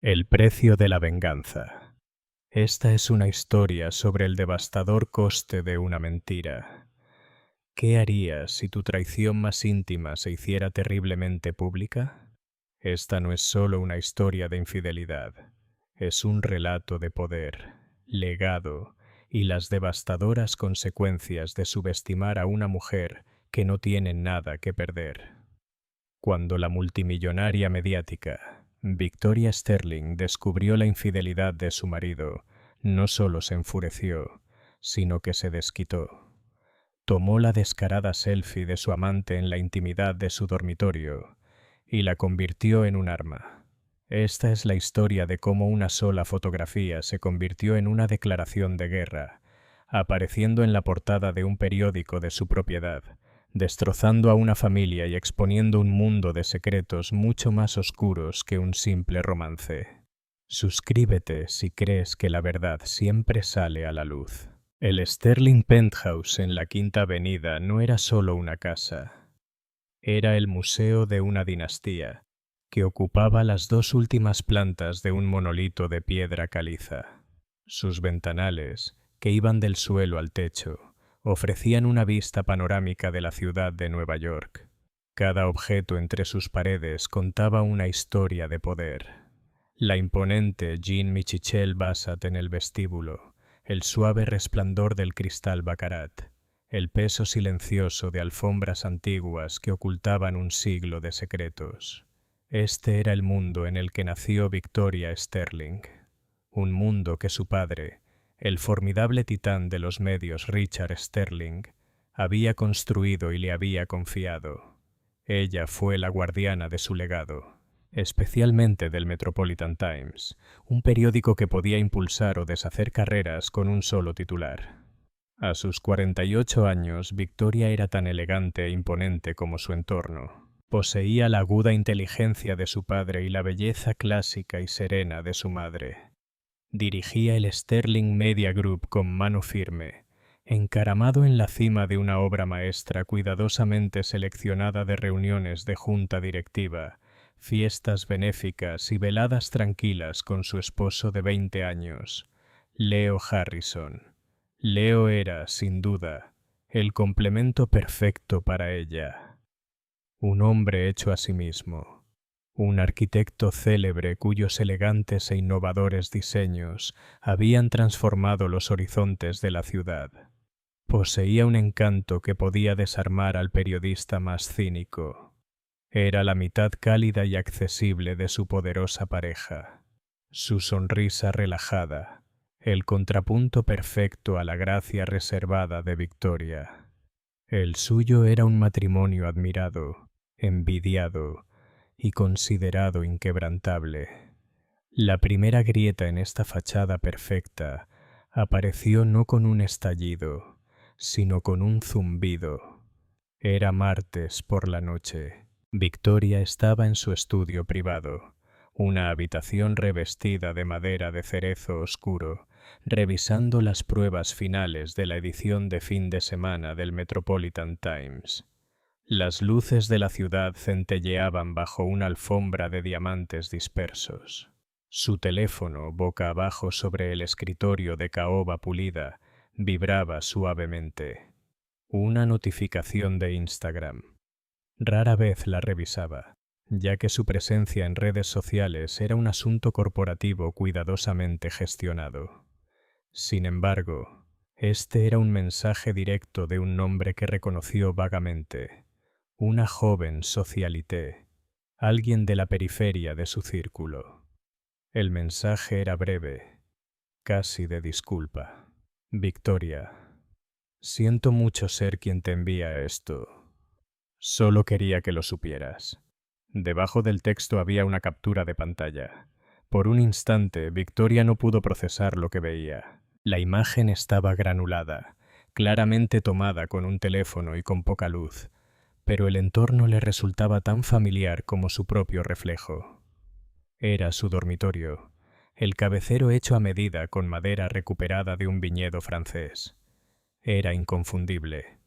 El precio de la venganza. Esta es una historia sobre el devastador coste de una mentira. ¿Qué harías si tu traición más íntima se hiciera terriblemente pública? Esta no es solo una historia de infidelidad, es un relato de poder, legado y las devastadoras consecuencias de subestimar a una mujer que no tiene nada que perder. Cuando la multimillonaria mediática Victoria Sterling descubrió la infidelidad de su marido, no solo se enfureció, sino que se desquitó. Tomó la descarada selfie de su amante en la intimidad de su dormitorio y la convirtió en un arma. Esta es la historia de cómo una sola fotografía se convirtió en una declaración de guerra, apareciendo en la portada de un periódico de su propiedad, destrozando a una familia y exponiendo un mundo de secretos mucho más oscuros que un simple romance. Suscríbete si crees que la verdad siempre sale a la luz. El Sterling Penthouse en la Quinta Avenida no era solo una casa. Era el museo de una dinastía que ocupaba las dos últimas plantas de un monolito de piedra caliza. Sus ventanales, que iban del suelo al techo, ofrecían una vista panorámica de la ciudad de Nueva York. Cada objeto entre sus paredes contaba una historia de poder. La imponente Jean Michichel Bassett en el vestíbulo, el suave resplandor del cristal Baccarat, el peso silencioso de alfombras antiguas que ocultaban un siglo de secretos. Este era el mundo en el que nació Victoria Sterling, un mundo que su padre, el formidable titán de los medios Richard Sterling, había construido y le había confiado. Ella fue la guardiana de su legado, especialmente del Metropolitan Times, un periódico que podía impulsar o deshacer carreras con un solo titular. A sus 48 años, Victoria era tan elegante e imponente como su entorno. Poseía la aguda inteligencia de su padre y la belleza clásica y serena de su madre. Dirigía el Sterling Media Group con mano firme, encaramado en la cima de una obra maestra cuidadosamente seleccionada de reuniones de junta directiva, fiestas benéficas y veladas tranquilas con su esposo de 20 años, Leo Harrison. Leo era, sin duda, el complemento perfecto para ella. Un hombre hecho a sí mismo, un arquitecto célebre cuyos elegantes e innovadores diseños habían transformado los horizontes de la ciudad. Poseía un encanto que podía desarmar al periodista más cínico. Era la mitad cálida y accesible de su poderosa pareja. Su sonrisa relajada, el contrapunto perfecto a la gracia reservada de Victoria. El suyo era un matrimonio admirado, envidiado y considerado inquebrantable. La primera grieta en esta fachada perfecta apareció no con un estallido, sino con un zumbido. Era martes por la noche. Victoria estaba en su estudio privado, una habitación revestida de madera de cerezo oscuro, revisando las pruebas finales de la edición de fin de semana del Metropolitan Times. Las luces de la ciudad centelleaban bajo una alfombra de diamantes dispersos. Su teléfono, boca abajo sobre el escritorio de caoba pulida, vibraba suavemente. Una notificación de Instagram. Rara vez la revisaba, ya que su presencia en redes sociales era un asunto corporativo cuidadosamente gestionado. Sin embargo, este era un mensaje directo de un nombre que reconoció vagamente. Una joven socialité, alguien de la periferia de su círculo. El mensaje era breve, casi de disculpa. Victoria, siento mucho ser quien te envía esto. Solo quería que lo supieras. Debajo del texto había una captura de pantalla. Por un instante, Victoria no pudo procesar lo que veía. La imagen estaba granulada, claramente tomada con un teléfono y con poca luz, pero el entorno le resultaba tan familiar como su propio reflejo. Era su dormitorio, el cabecero hecho a medida con madera recuperada de un viñedo francés. Era inconfundible.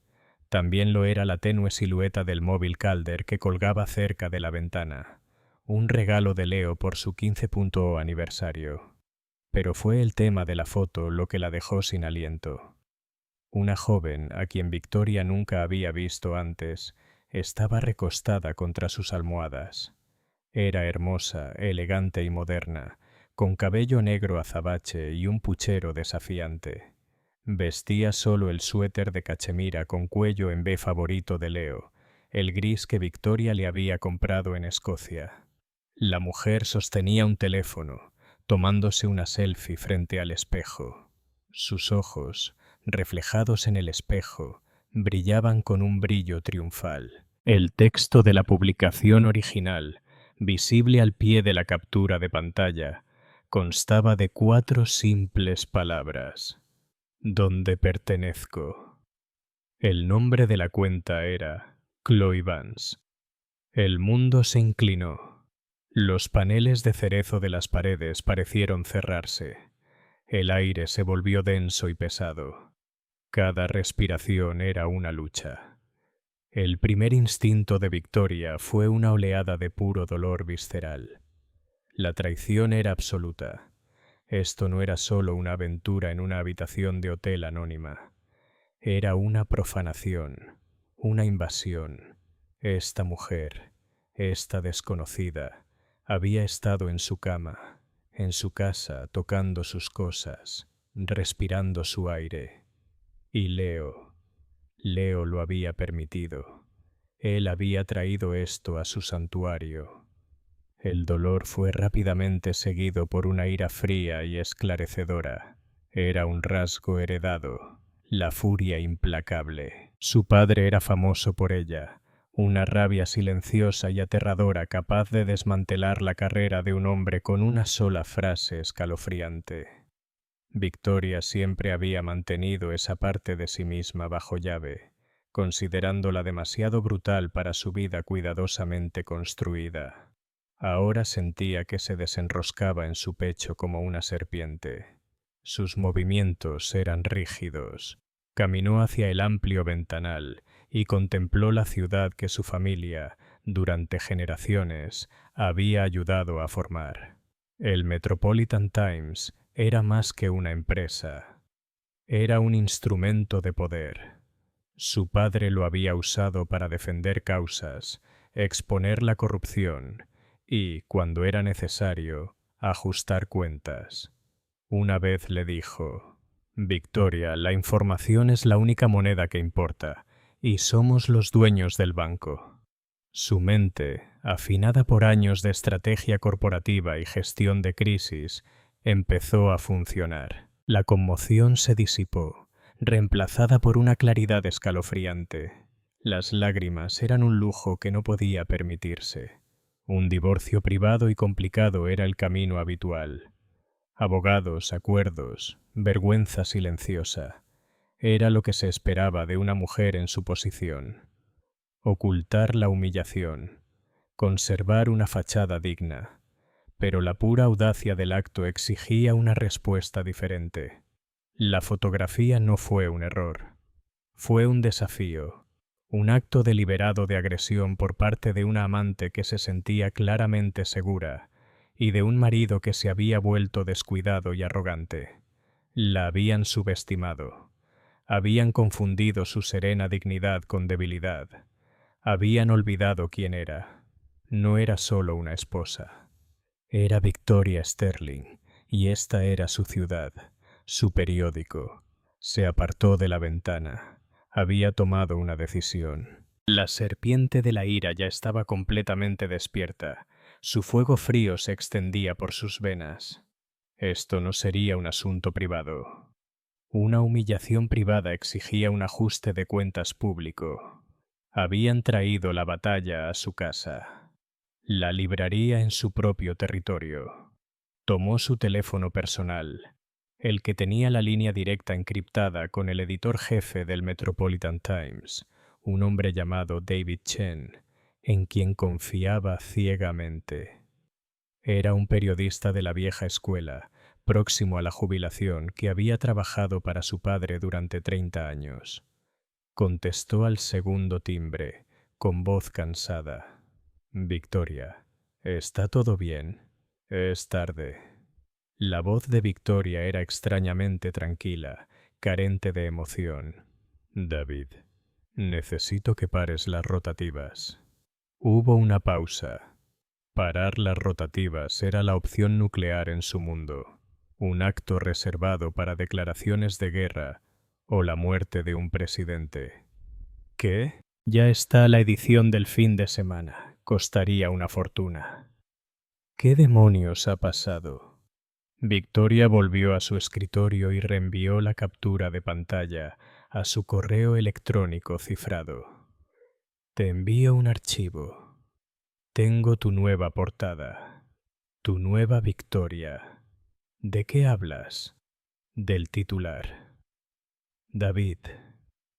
También lo era la tenue silueta del móvil Calder que colgaba cerca de la ventana, un regalo de Leo por su 15º aniversario. Pero fue el tema de la foto lo que la dejó sin aliento. Una joven, a quien Victoria nunca había visto antes, estaba recostada contra sus almohadas. Era hermosa, elegante y moderna, con cabello negro azabache y un puchero desafiante. Vestía solo el suéter de cachemira con cuello en V favorito de Leo, el gris que Victoria le había comprado en Escocia. La mujer sostenía un teléfono, tomándose una selfie frente al espejo. Sus ojos, reflejados en el espejo, brillaban con un brillo triunfal. El texto de la publicación original, visible al pie de la captura de pantalla, constaba de 4 simples palabras: «Donde pertenezco». El nombre de la cuenta era Chloe Vance. El mundo se inclinó. Los paneles de cerezo de las paredes parecieron cerrarse. El aire se volvió denso y pesado. Cada respiración era una lucha. El primer instinto de Victoria fue una oleada de puro dolor visceral. La traición era absoluta. Esto no era solo una aventura en una habitación de hotel anónima. Era una profanación, una invasión. Esta mujer, esta desconocida, había estado en su cama, en su casa, tocando sus cosas, respirando su aire. Y Leo lo había permitido. Él había traído esto a su santuario. El dolor fue rápidamente seguido por una ira fría y esclarecedora. Era un rasgo heredado, la furia implacable. Su padre era famoso por ella, una rabia silenciosa y aterradora capaz de desmantelar la carrera de un hombre con una sola frase escalofriante. Victoria siempre había mantenido esa parte de sí misma bajo llave, considerándola demasiado brutal para su vida cuidadosamente construida. Ahora sentía que se desenroscaba en su pecho como una serpiente. Sus movimientos eran rígidos. Caminó hacia el amplio ventanal y contempló la ciudad que su familia, durante generaciones, había ayudado a formar. El Metropolitan Times era más que una empresa. Era un instrumento de poder. Su padre lo había usado para defender causas, exponer la corrupción y, cuando era necesario, ajustar cuentas. Una vez le dijo: «Victoria, la información es la única moneda que importa, y somos los dueños del banco». Su mente, afinada por años de estrategia corporativa y gestión de crisis, empezó a funcionar. La conmoción se disipó, reemplazada por una claridad escalofriante. Las lágrimas eran un lujo que no podía permitirse. Un divorcio privado y complicado era el camino habitual. Abogados, acuerdos, vergüenza silenciosa. Era lo que se esperaba de una mujer en su posición. Ocultar la humillación, conservar una fachada digna, pero la pura audacia del acto exigía una respuesta diferente. La fotografía no fue un error, fue un desafío, un acto deliberado de agresión por parte de una amante que se sentía claramente segura y de un marido que se había vuelto descuidado y arrogante. La habían subestimado, habían confundido su serena dignidad con debilidad. Habían olvidado quién era. No era solo una esposa. Era Victoria Sterling, y esta era su ciudad, su periódico. Se apartó de la ventana. Había tomado una decisión. La serpiente de la ira ya estaba completamente despierta. Su fuego frío se extendía por sus venas. Esto no sería un asunto privado. Una humillación privada exigía un ajuste de cuentas público. Habían traído la batalla a su casa. La libraría en su propio territorio. Tomó su teléfono personal, el que tenía la línea directa encriptada con el editor jefe del Metropolitan Times, un hombre llamado David Chen, en quien confiaba ciegamente. Era un periodista de la vieja escuela, próximo a la jubilación, que había trabajado para su padre durante 30 años. Contestó al segundo timbre, con voz cansada. «Victoria, Está todo bien. Es tarde. La voz de Victoria era extrañamente tranquila, carente de emoción. David, necesito que pares las rotativas. Hubo una pausa. Parar las rotativas era la opción nuclear en su mundo, un acto reservado para declaraciones de guerra o la muerte de un presidente. ¿Qué? Ya está la edición del fin de semana. Costaría una fortuna. ¿Qué demonios ha pasado? Victoria volvió a su escritorio y reenvió la captura de pantalla a su correo electrónico cifrado. Te envío un archivo. Tengo tu nueva portada. Tu nueva Victoria. ¿De qué hablas? Del titular. David,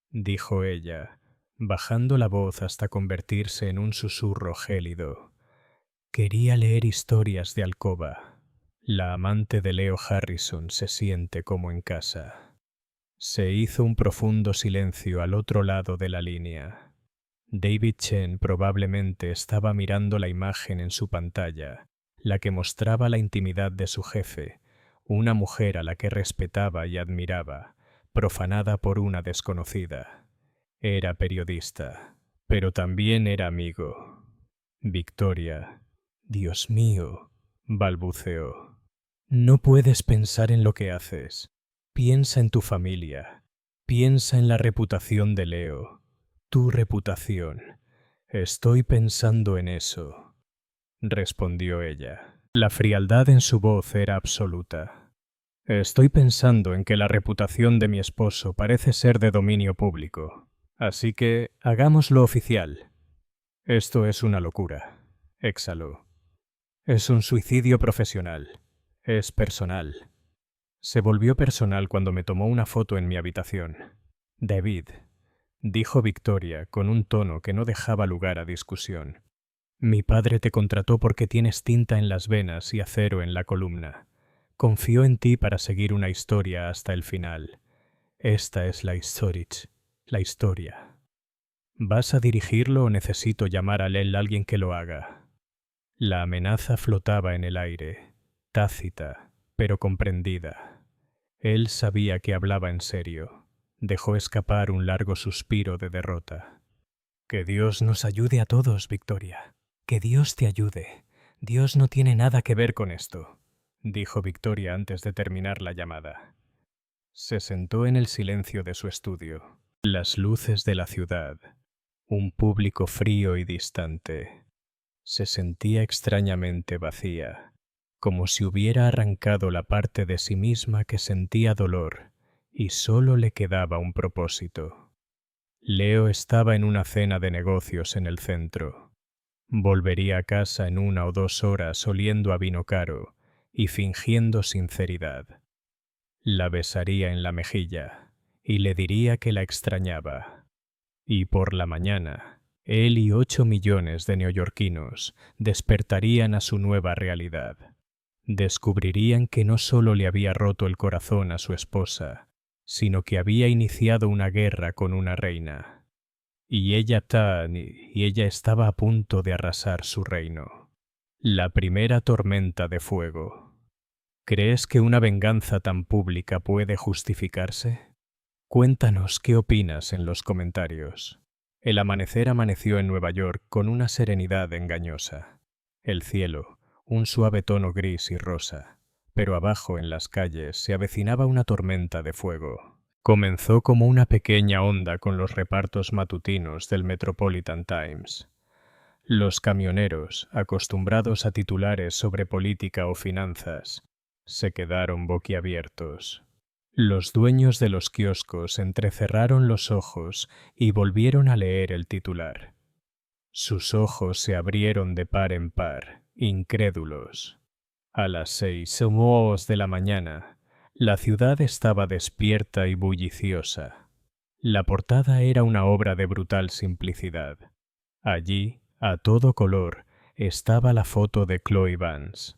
dijo ella, bajando la voz hasta convertirse en un susurro gélido. Quería leer historias de alcoba. La amante de Leo Harrison se siente como en casa. Se hizo un profundo silencio al otro lado de la línea. David Chen probablemente estaba mirando la imagen en su pantalla, la que mostraba la intimidad de su jefe, una mujer a la que respetaba y admiraba, profanada por una desconocida. Era periodista, pero también era amigo. Victoria, Dios mío, balbuceó. No puedes pensar en lo que haces. Piensa en tu familia. Piensa en la reputación de Leo. Tu reputación. Estoy pensando en eso, respondió ella. La frialdad en su voz era absoluta. Estoy pensando en que la reputación de mi esposo parece ser de dominio público. Así que hagámoslo oficial. Esto es una locura, exhaló. Es un suicidio profesional. Es personal. Se volvió personal cuando me tomó una foto en mi habitación. David, dijo Victoria con un tono que no dejaba lugar a discusión. Mi padre te contrató porque tienes tinta en las venas y acero en la columna. Confió en ti para seguir una historia hasta el final. Esta es la historia. ¿Vas a dirigirlo o necesito llamar a él alguien que lo haga? La amenaza flotaba en el aire, tácita, pero comprendida. Él sabía que hablaba en serio. Dejó escapar un largo suspiro de derrota. Que Dios nos ayude a todos, Victoria. Que Dios te ayude. Dios no tiene nada que ver con esto, dijo Victoria antes de terminar la llamada. Se sentó en el silencio de su estudio. Las luces de la ciudad. Un público frío y distante. Se sentía extrañamente vacía, como si hubiera arrancado la parte de sí misma que sentía dolor y solo le quedaba un propósito. Leo estaba en una cena de negocios en el centro. Volvería a casa en 1 o 2 horas oliendo a vino caro y fingiendo sinceridad. La besaría en la mejilla y le diría que la extrañaba. Y por la mañana, él y 8 millones de neoyorquinos despertarían a su nueva realidad. Descubrirían que no solo le había roto el corazón a su esposa, sino que había iniciado una guerra con una reina. Y ella estaba a punto de arrasar su reino. La primera tormenta de fuego. ¿Crees que una venganza tan pública puede justificarse? Cuéntanos qué opinas en los comentarios. El amanecer amaneció en Nueva York con una serenidad engañosa. El cielo, un suave tono gris y rosa, pero abajo en las calles se avecinaba una tormenta de fuego. Comenzó como una pequeña onda con los repartos matutinos del Metropolitan Times. Los camioneros, acostumbrados a titulares sobre política o finanzas, se quedaron boquiabiertos. Los dueños de los kioscos entrecerraron los ojos y volvieron a leer el titular. Sus ojos se abrieron de par en par, incrédulos. A las 6 de la mañana, la ciudad estaba despierta y bulliciosa. La portada era una obra de brutal simplicidad. Allí, a todo color, estaba la foto de Chloe Vance.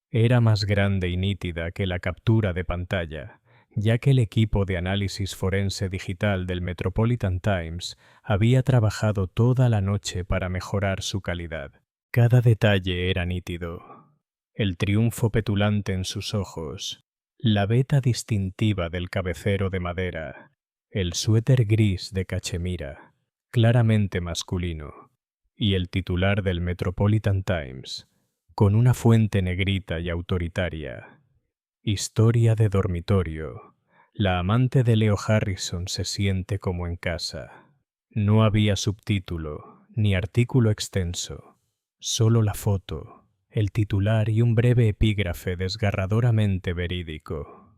Era más grande y nítida que la captura de pantalla, ya que el equipo de análisis forense digital del Metropolitan Times había trabajado toda la noche para mejorar su calidad. Cada detalle era nítido. El triunfo petulante en sus ojos, la veta distintiva del cabecero de madera, el suéter gris de cachemira, claramente masculino, y el titular del Metropolitan Times, con una fuente negrita y autoritaria. Historia de dormitorio. La amante de Leo Harrison se siente como en casa. No había subtítulo, ni artículo extenso, solo la foto, el titular y un breve epígrafe desgarradoramente verídico.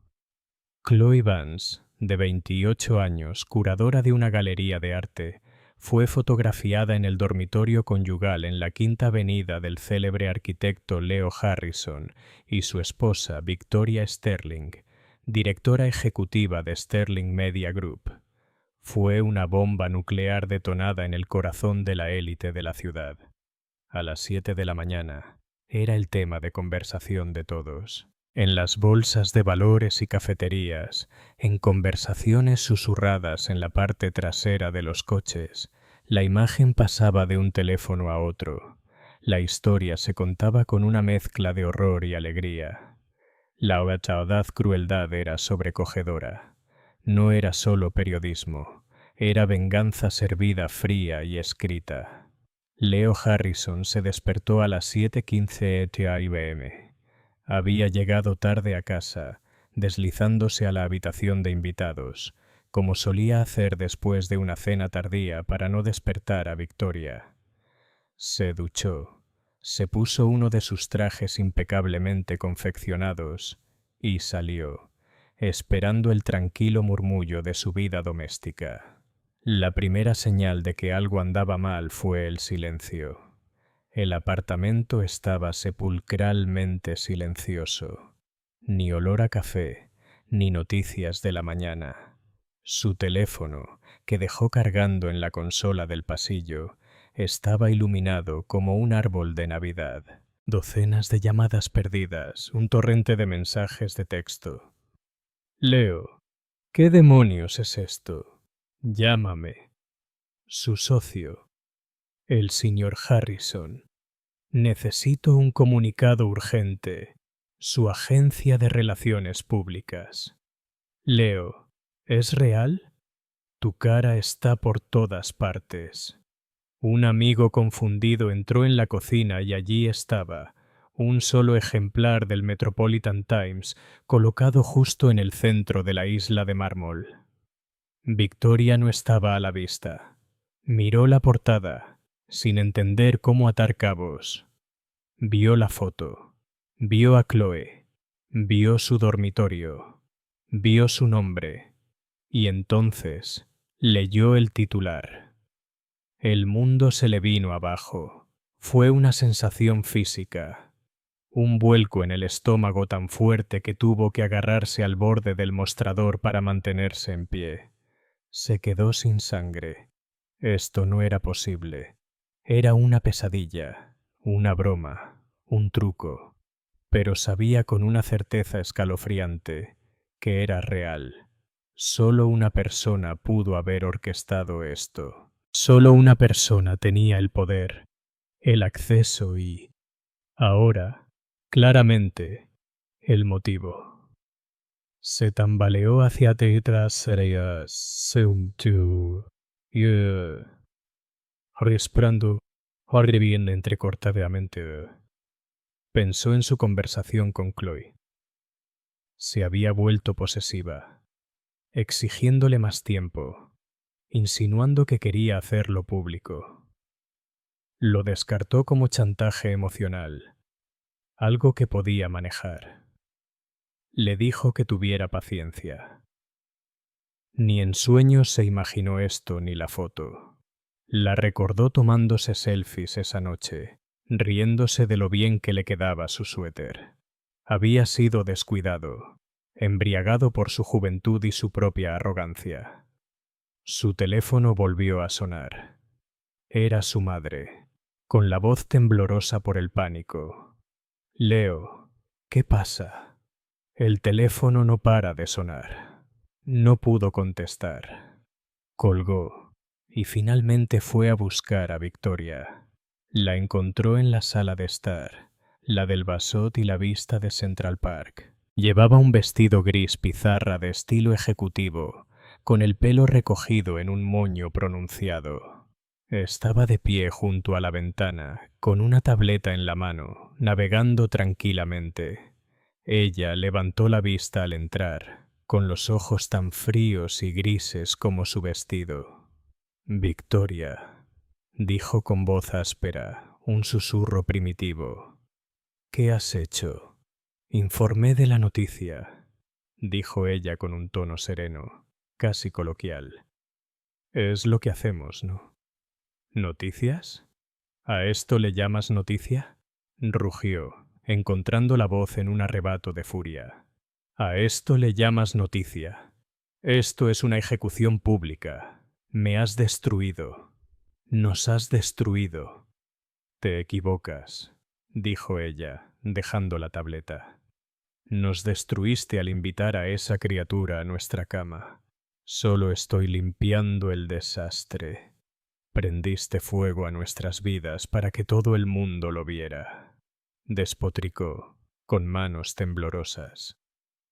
Chloe Vance, de 28 años, curadora de una galería de arte, fue fotografiada en el dormitorio conyugal en la Quinta Avenida del célebre arquitecto Leo Harrison y su esposa Victoria Sterling, directora ejecutiva de Sterling Media Group. Fue una bomba nuclear detonada en el corazón de la élite de la ciudad. A las 7 de la mañana era el tema de conversación de todos. En las bolsas de valores y cafeterías, en conversaciones susurradas en la parte trasera de los coches, la imagen pasaba de un teléfono a otro. La historia se contaba con una mezcla de horror y alegría. La audaz crueldad era sobrecogedora. No era solo periodismo, era venganza servida fría y escrita. Leo Harrison se despertó a las 7:15 ET/IBM. Había llegado tarde a casa, deslizándose a la habitación de invitados, como solía hacer después de una cena tardía para no despertar a Victoria. Se duchó, se puso uno de sus trajes impecablemente confeccionados y salió, esperando el tranquilo murmullo de su vida doméstica. La primera señal de que algo andaba mal fue el silencio. El apartamento estaba sepulcralmente silencioso. Ni olor a café, ni noticias de la mañana. Su teléfono, que dejó cargando en la consola del pasillo, estaba iluminado como un árbol de Navidad. Docenas de llamadas perdidas, un torrente de mensajes de texto. Leo, ¿qué demonios es esto? Llámame. Su socio, el señor Harrison. Necesito un comunicado urgente. Su agencia de relaciones públicas. Leo, ¿es real? Tu cara está por todas partes. Un amigo confundido entró en la cocina y allí estaba, un solo ejemplar del Metropolitan Times colocado justo en el centro de la isla de mármol. Victoria no estaba a la vista. Miró la portada, sin entender cómo atar cabos. Vio la foto, vio a Chloe, vio su dormitorio, vio su nombre, y entonces leyó el titular. El mundo se le vino abajo. Fue una sensación física, un vuelco en el estómago tan fuerte que tuvo que agarrarse al borde del mostrador para mantenerse en pie. Se quedó sin sangre. Esto no era posible. Era una pesadilla, una broma, un truco, pero sabía con una certeza escalofriante que era real. Solo una persona pudo haber orquestado esto. Solo una persona tenía el poder, el acceso y, ahora, claramente, el motivo. Se tambaleó hacia atrás, respirando bien entrecortadamente. Pensó en su conversación con Chloe. Se había vuelto posesiva, exigiéndole más tiempo, insinuando que quería hacerlo público. Lo descartó como chantaje emocional, algo que podía manejar. Le dijo que tuviera paciencia. Ni en sueños se imaginó esto ni la foto. La recordó tomándose selfies esa noche, riéndose de lo bien que le quedaba su suéter. Había sido descuidado, embriagado por su juventud y su propia arrogancia. Su teléfono volvió a sonar. Era su madre, con la voz temblorosa por el pánico. Leo, ¿qué pasa? El teléfono no para de sonar. No pudo contestar. Colgó y finalmente fue a buscar a Victoria. La encontró en la sala de estar, la del Basot y la vista de Central Park. Llevaba un vestido gris pizarra de estilo ejecutivo, con el pelo recogido en un moño pronunciado. Estaba de pie junto a la ventana, con una tableta en la mano, navegando tranquilamente. Ella levantó la vista al entrar, con los ojos tan fríos y grises como su vestido. Victoria, dijo con voz áspera, un susurro primitivo. ¿Qué has hecho? Informé de la noticia, dijo ella con un tono sereno, casi coloquial. Es lo que hacemos, ¿no? ¿Noticias? ¿A esto le llamas noticia? Rugió, encontrando la voz en un arrebato de furia. A esto le llamas noticia. Esto es una ejecución pública. Me has destruido. Nos has destruido. Te equivocas, dijo ella, dejando la tableta. Nos destruiste al invitar a esa criatura a nuestra cama. Solo estoy limpiando el desastre. Prendiste fuego a nuestras vidas para que todo el mundo lo viera. Despotricó, con manos temblorosas.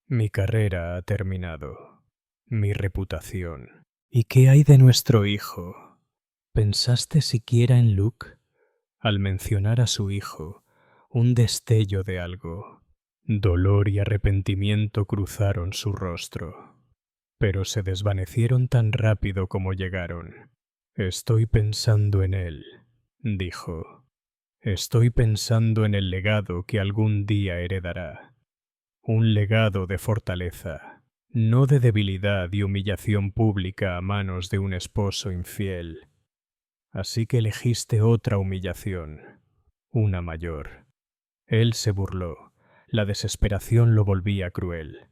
Mi carrera ha terminado. Mi reputación. ¿Y qué hay de nuestro hijo? ¿Pensaste siquiera en Luke? Al mencionar a su hijo, un destello de algo. Dolor y arrepentimiento cruzaron su rostro, pero se desvanecieron tan rápido como llegaron. Estoy pensando en él, dijo. Estoy pensando en el legado que algún día heredará. Un legado de fortaleza, no de debilidad y humillación pública a manos de un esposo infiel. Así que elegiste otra humillación, una mayor. Él se burló. La desesperación lo volvía cruel.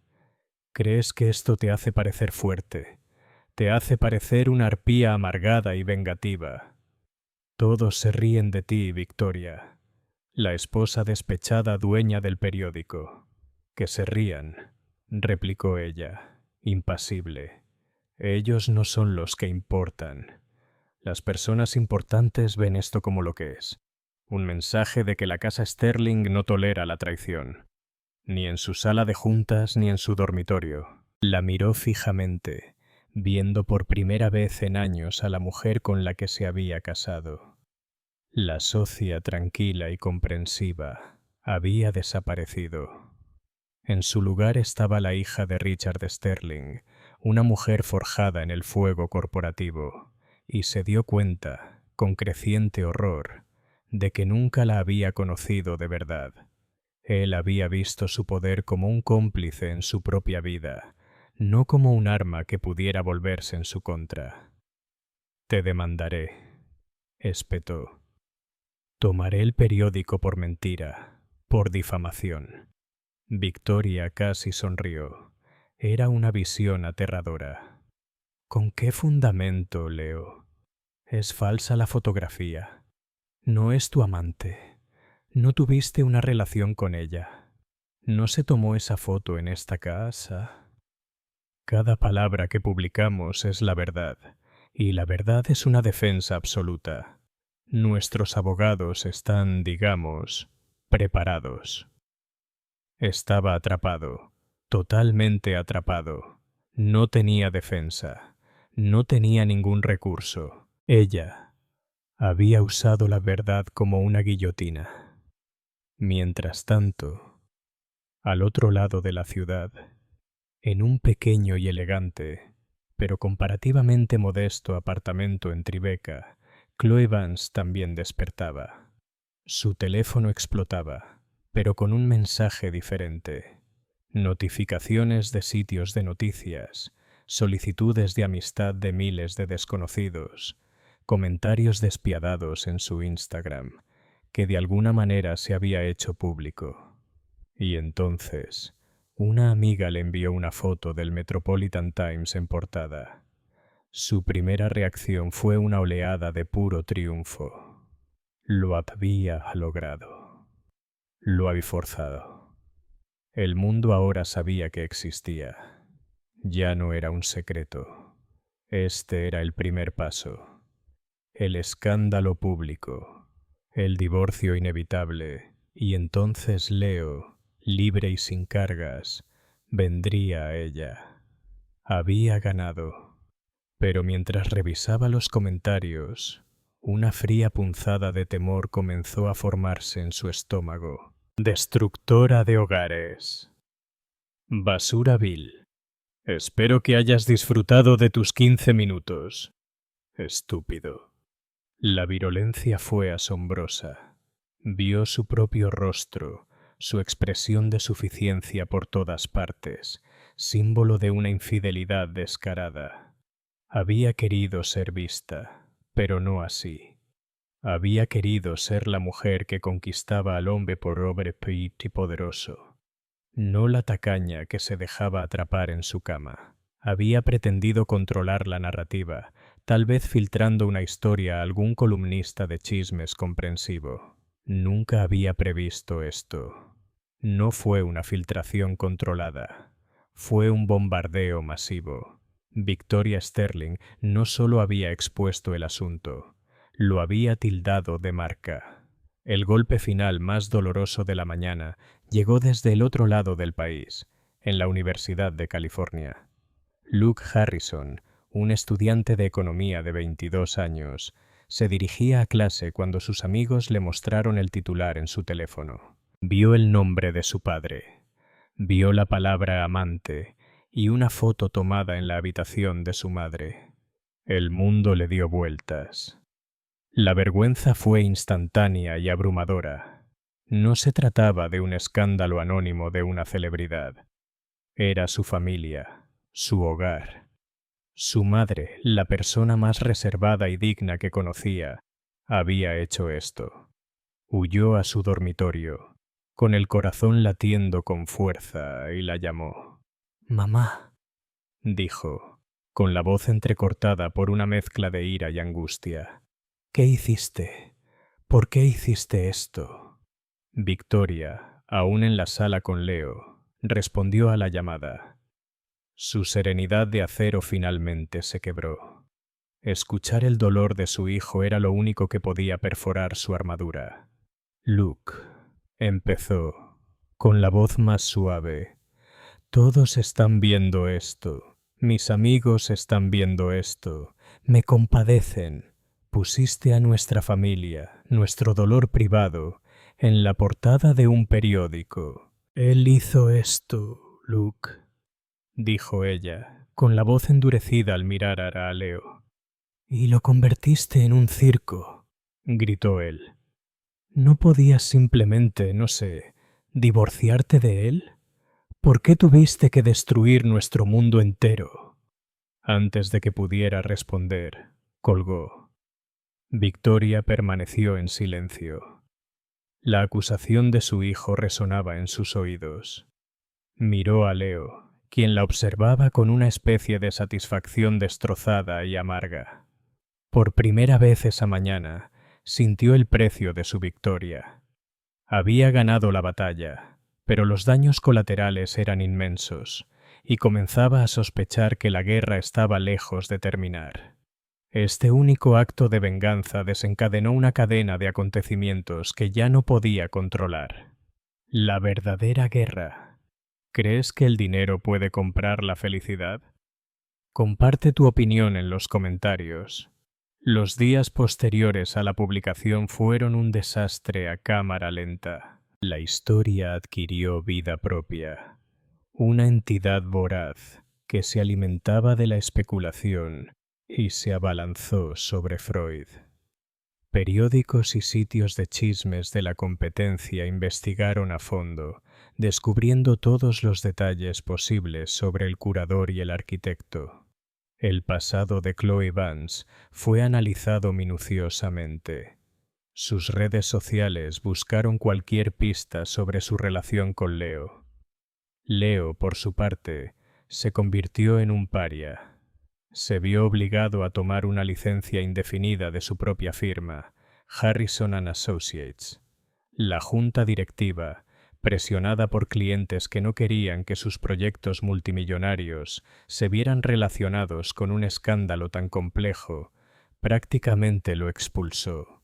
¿Crees que esto te hace parecer fuerte? Te hace parecer una arpía amargada y vengativa. Todos se ríen de ti, Victoria. La esposa despechada dueña del periódico. Que se rían, replicó ella, impasible. Ellos no son los que importan. Las personas importantes ven esto como lo que es. Un mensaje de que la casa Sterling no tolera la traición. Ni en su sala de juntas ni en su dormitorio. La miró fijamente, viendo por primera vez en años a la mujer con la que se había casado. La socia tranquila y comprensiva había desaparecido. En su lugar estaba la hija de Richard Sterling, una mujer forjada en el fuego corporativo, y se dio cuenta, con creciente horror, de que nunca la había conocido de verdad. Él había visto su poder como un cómplice en su propia vida, no como un arma que pudiera volverse en su contra. Te demandaré, espetó. Tomaré el periódico por mentira, por difamación. Victoria casi sonrió. Era una visión aterradora. ¿Con qué fundamento, Leo? Es falsa la fotografía. No es tu amante. No tuviste una relación con ella. ¿No se tomó esa foto en esta casa? Cada palabra que publicamos es la verdad, y la verdad es una defensa absoluta. Nuestros abogados están, digamos, preparados. Estaba atrapado, totalmente atrapado. No tenía defensa, no tenía ningún recurso. Ella había usado la verdad como una guillotina. Mientras tanto, al otro lado de la ciudad, en un pequeño y elegante, pero comparativamente modesto apartamento en Tribeca, Chloe Vance también despertaba. Su teléfono explotaba, pero con un mensaje diferente. Notificaciones de sitios de noticias, solicitudes de amistad de miles de desconocidos, comentarios despiadados en su Instagram, que de alguna manera se había hecho público. Y entonces, una amiga le envió una foto del Metropolitan Times en portada. Su primera reacción fue una oleada de puro triunfo. Lo había logrado. Lo había forzado. El mundo ahora sabía que existía. Ya no era un secreto. Este era el primer paso. El escándalo público. el divorcio inevitable, y entonces Leo, libre y sin cargas, vendría a ella. Había ganado. Pero mientras revisaba los comentarios, una fría punzada de temor comenzó a formarse en su estómago. Destructora de hogares. Basura vil. Espero que hayas disfrutado de tus 15 minutos. Estúpido. La virulencia fue asombrosa. Vio su propio rostro, su expresión de suficiencia por todas partes, símbolo de una infidelidad descarada. Había querido ser vista, pero no así. Había querido ser la mujer que conquistaba al hombre por overpeit y poderoso, no la tacaña que se dejaba atrapar en su cama. Había pretendido controlar la narrativa, tal vez filtrando una historia a algún columnista de chismes comprensivo. Nunca había previsto esto. No fue una filtración controlada, fue un bombardeo masivo. Victoria Sterling no solo había expuesto el asunto, lo había tildado de marca. El golpe final más doloroso de la mañana llegó desde el otro lado del país, en la Universidad de California. Luke Harrison, un estudiante de economía de 22 años, se dirigía a clase cuando sus amigos le mostraron el titular en su teléfono. Vio el nombre de su padre, vio la palabra amante y una foto tomada en la habitación de su madre. El mundo le dio vueltas. La vergüenza fue instantánea y abrumadora. No se trataba de un escándalo anónimo de una celebridad. Era su familia, su hogar. Su madre, la persona más reservada y digna que conocía, había hecho esto. Huyó a su dormitorio, con el corazón latiendo con fuerza, y la llamó. «Mamá», dijo, con la voz entrecortada por una mezcla de ira y angustia. «¿Qué hiciste? ¿Por qué hiciste esto?» Victoria, aún en la sala con Leo, respondió a la llamada. Su serenidad de acero finalmente se quebró. Escuchar el dolor de su hijo era lo único que podía perforar su armadura. «Luke», empezó, con la voz más suave, «todos están viendo esto. Mis amigos están viendo esto. Me compadecen. Pusiste a nuestra familia, nuestro dolor privado, en la portada de un periódico. Él hizo esto, Luke», dijo ella, con la voz endurecida al mirar a Leo. «Y lo convertiste en un circo», gritó él. «¿No podías simplemente, no sé, divorciarte de él? ¿Por qué tuviste que destruir nuestro mundo entero?» Antes de que pudiera responder, colgó. Victoria permaneció en silencio. La acusación de su hijo resonaba en sus oídos. Miró a Leo, quien la observaba con una especie de satisfacción destrozada y amarga. Por primera vez esa mañana, sintió el precio de su victoria. Había ganado la batalla, pero los daños colaterales eran inmensos, y comenzaba a sospechar que la guerra estaba lejos de terminar. Este único acto de venganza desencadenó una cadena de acontecimientos que ya no podía controlar. La verdadera guerra. ¿Crees que el dinero puede comprar la felicidad? Comparte tu opinión en los comentarios. Los días posteriores a la publicación fueron un desastre a cámara lenta. La historia adquirió vida propia. Una entidad voraz que se alimentaba de la especulación y se abalanzó sobre Freud. Periódicos y sitios de chismes de la competencia investigaron a fondo, descubriendo todos los detalles posibles sobre el curador y el arquitecto. El pasado de Chloe Vance fue analizado minuciosamente. Sus redes sociales buscaron cualquier pista sobre su relación con Leo. Leo, por su parte, se convirtió en un paria. Se vio obligado a tomar una licencia indefinida de su propia firma, Harrison & Associates. La junta directiva, presionada por clientes que no querían que sus proyectos multimillonarios se vieran relacionados con un escándalo tan complejo, prácticamente lo expulsó.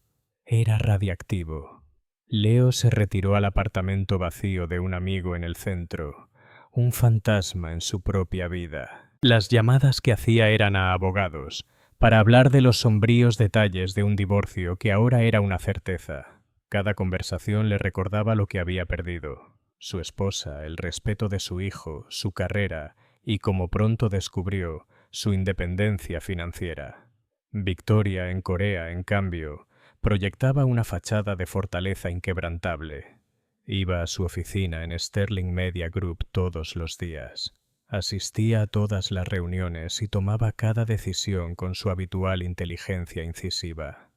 Era radiactivo. Leo se retiró al apartamento vacío de un amigo en el centro, un fantasma en su propia vida. Las llamadas que hacía eran a abogados, para hablar de los sombríos detalles de un divorcio que ahora era una certeza. Cada conversación le recordaba lo que había perdido: su esposa, el respeto de su hijo, su carrera y, como pronto descubrió, su independencia financiera. Victoria, en Corea, en cambio, proyectaba una fachada de fortaleza inquebrantable. Iba a su oficina en Sterling Media Group todos los días. Asistía a todas las reuniones y tomaba cada decisión con su habitual inteligencia incisiva.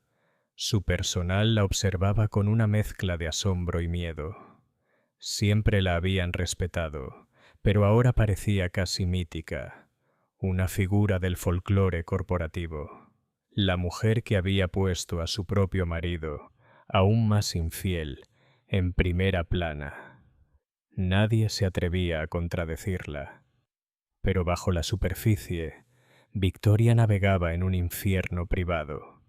Su personal la observaba con una mezcla de asombro y miedo. Siempre la habían respetado, pero ahora parecía casi mítica, una figura del folclore corporativo. La mujer que había puesto a su propio marido, aún más infiel, en primera plana. Nadie se atrevía a contradecirla. Pero bajo la superficie, Victoria navegaba en un infierno privado.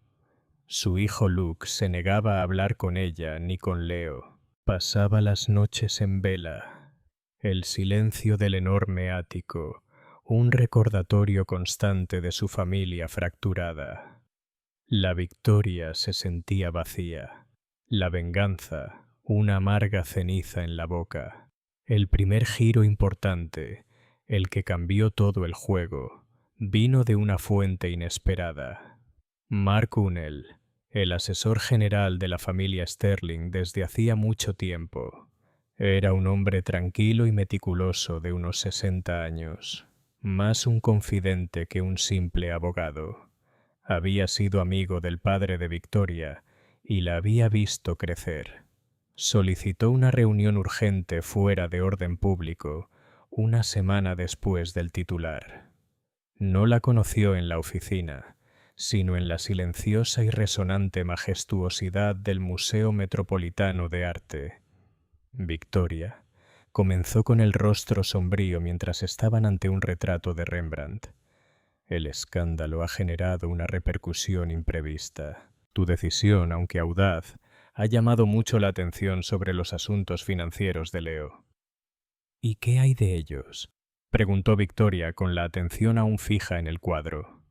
Su hijo Luke se negaba a hablar con ella ni con Leo. Pasaba las noches en vela. El silencio del enorme ático, un recordatorio constante de su familia fracturada. La victoria se sentía vacía. La venganza, una amarga ceniza en la boca. El primer giro importante, el que cambió todo el juego, vino de una fuente inesperada. Mark Unnell, el asesor general de la familia Sterling desde hacía mucho tiempo. Era un hombre tranquilo y meticuloso de unos 60 años, más un confidente que un simple abogado. Había sido amigo del padre de Victoria y la había visto crecer. Solicitó una reunión urgente fuera de orden público una semana después del titular. No la conoció en la oficina, sino en la silenciosa y resonante majestuosidad del Museo Metropolitano de Arte. Victoria comenzó con el rostro sombrío mientras estaban ante un retrato de Rembrandt. El escándalo ha generado una repercusión imprevista. Tu decisión, aunque audaz, ha llamado mucho la atención sobre los asuntos financieros de Leo. ¿Y qué hay de ellos?, preguntó Victoria con la atención aún fija en el cuadro.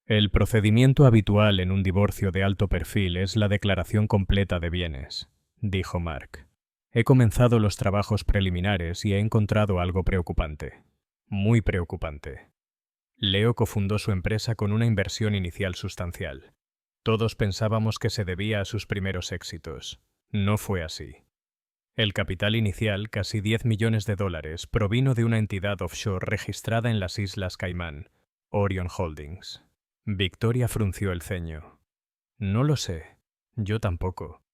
El procedimiento habitual en un divorcio de alto perfil es la declaración completa de bienes, dijo Mark. He comenzado los trabajos preliminares y he encontrado algo preocupante. Muy preocupante. Leo cofundó su empresa con una inversión inicial sustancial. Todos pensábamos que se debía a sus primeros éxitos. No fue así. El capital inicial, casi $10 millones, provino de una entidad offshore registrada en las Islas Caimán, Orion Holdings. Victoria frunció el ceño. No lo sé. Yo tampoco,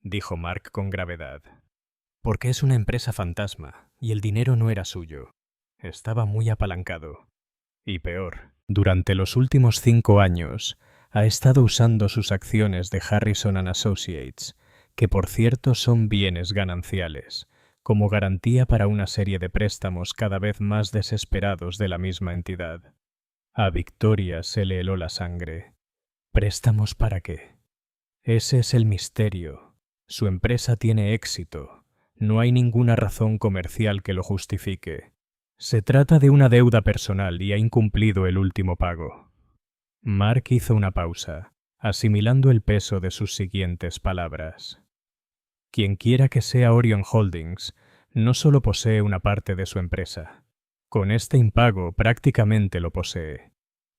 dijo Mark con gravedad. Porque es una empresa fantasma, y el dinero no era suyo. Estaba muy apalancado. Y peor, durante los últimos 5 años, ha estado usando sus acciones de Harrison & Associates, que por cierto son bienes gananciales, como garantía para una serie de préstamos cada vez más desesperados de la misma entidad. A Victoria se le heló la sangre. ¿Préstamos para qué? Ese es el misterio. Su empresa tiene éxito. No hay ninguna razón comercial que lo justifique. Se trata de una deuda personal y ha incumplido el último pago. Mark hizo una pausa, asimilando el peso de sus siguientes palabras. Quienquiera que sea Orion Holdings, no solo posee una parte de su empresa. Con este impago prácticamente lo posee.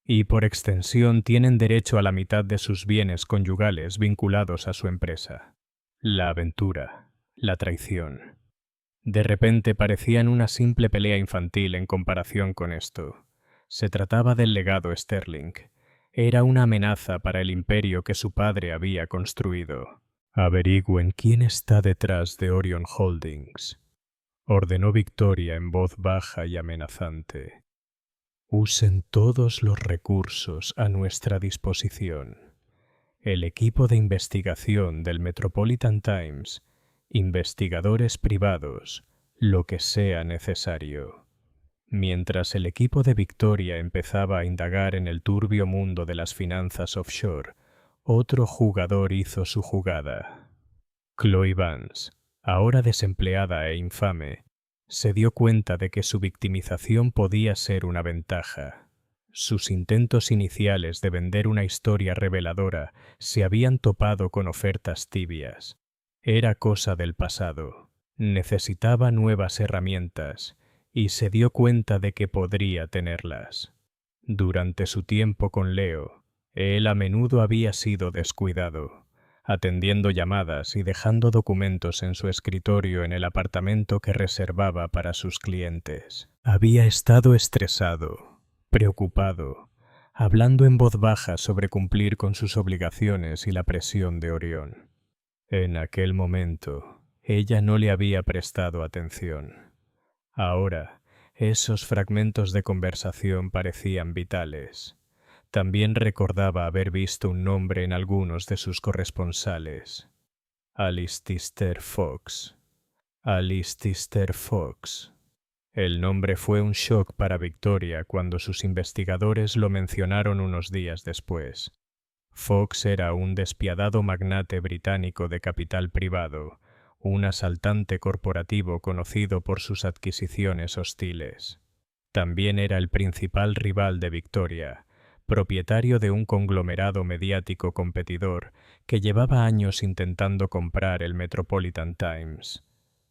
Y por extensión tienen derecho a la mitad de sus bienes conyugales vinculados a su empresa. La aventura, la traición. De repente parecían una simple pelea infantil en comparación con esto. Se trataba del legado Sterling. Era una amenaza para el imperio que su padre había construido. Averigüen quién está detrás de Orion Holdings, ordenó Victoria en voz baja y amenazante. Usen todos los recursos a nuestra disposición. El equipo de investigación del Metropolitan Times, investigadores privados, lo que sea necesario. Mientras el equipo de Victoria empezaba a indagar en el turbio mundo de las finanzas offshore, otro jugador hizo su jugada. Chloe Vance, ahora desempleada e infame, se dio cuenta de que su victimización podía ser una ventaja. Sus intentos iniciales de vender una historia reveladora se habían topado con ofertas tibias. Era cosa del pasado. Necesitaba nuevas herramientas y se dio cuenta de que podría tenerlas. Durante su tiempo con Leo, él a menudo había sido descuidado, atendiendo llamadas y dejando documentos en su escritorio en el apartamento que reservaba para sus clientes. Había estado estresado, preocupado, hablando en voz baja sobre cumplir con sus obligaciones y la presión de Orión. En aquel momento, ella no le había prestado atención. Ahora, esos fragmentos de conversación parecían vitales. También recordaba haber visto un nombre en algunos de sus corresponsales. Alistair Fox. Alistair Fox. El nombre fue un shock para Victoria cuando sus investigadores lo mencionaron unos días después. Fox era un despiadado magnate británico de capital privado, un asaltante corporativo conocido por sus adquisiciones hostiles. También era el principal rival de Victoria, propietario de un conglomerado mediático competidor que llevaba años intentando comprar el Metropolitan Times.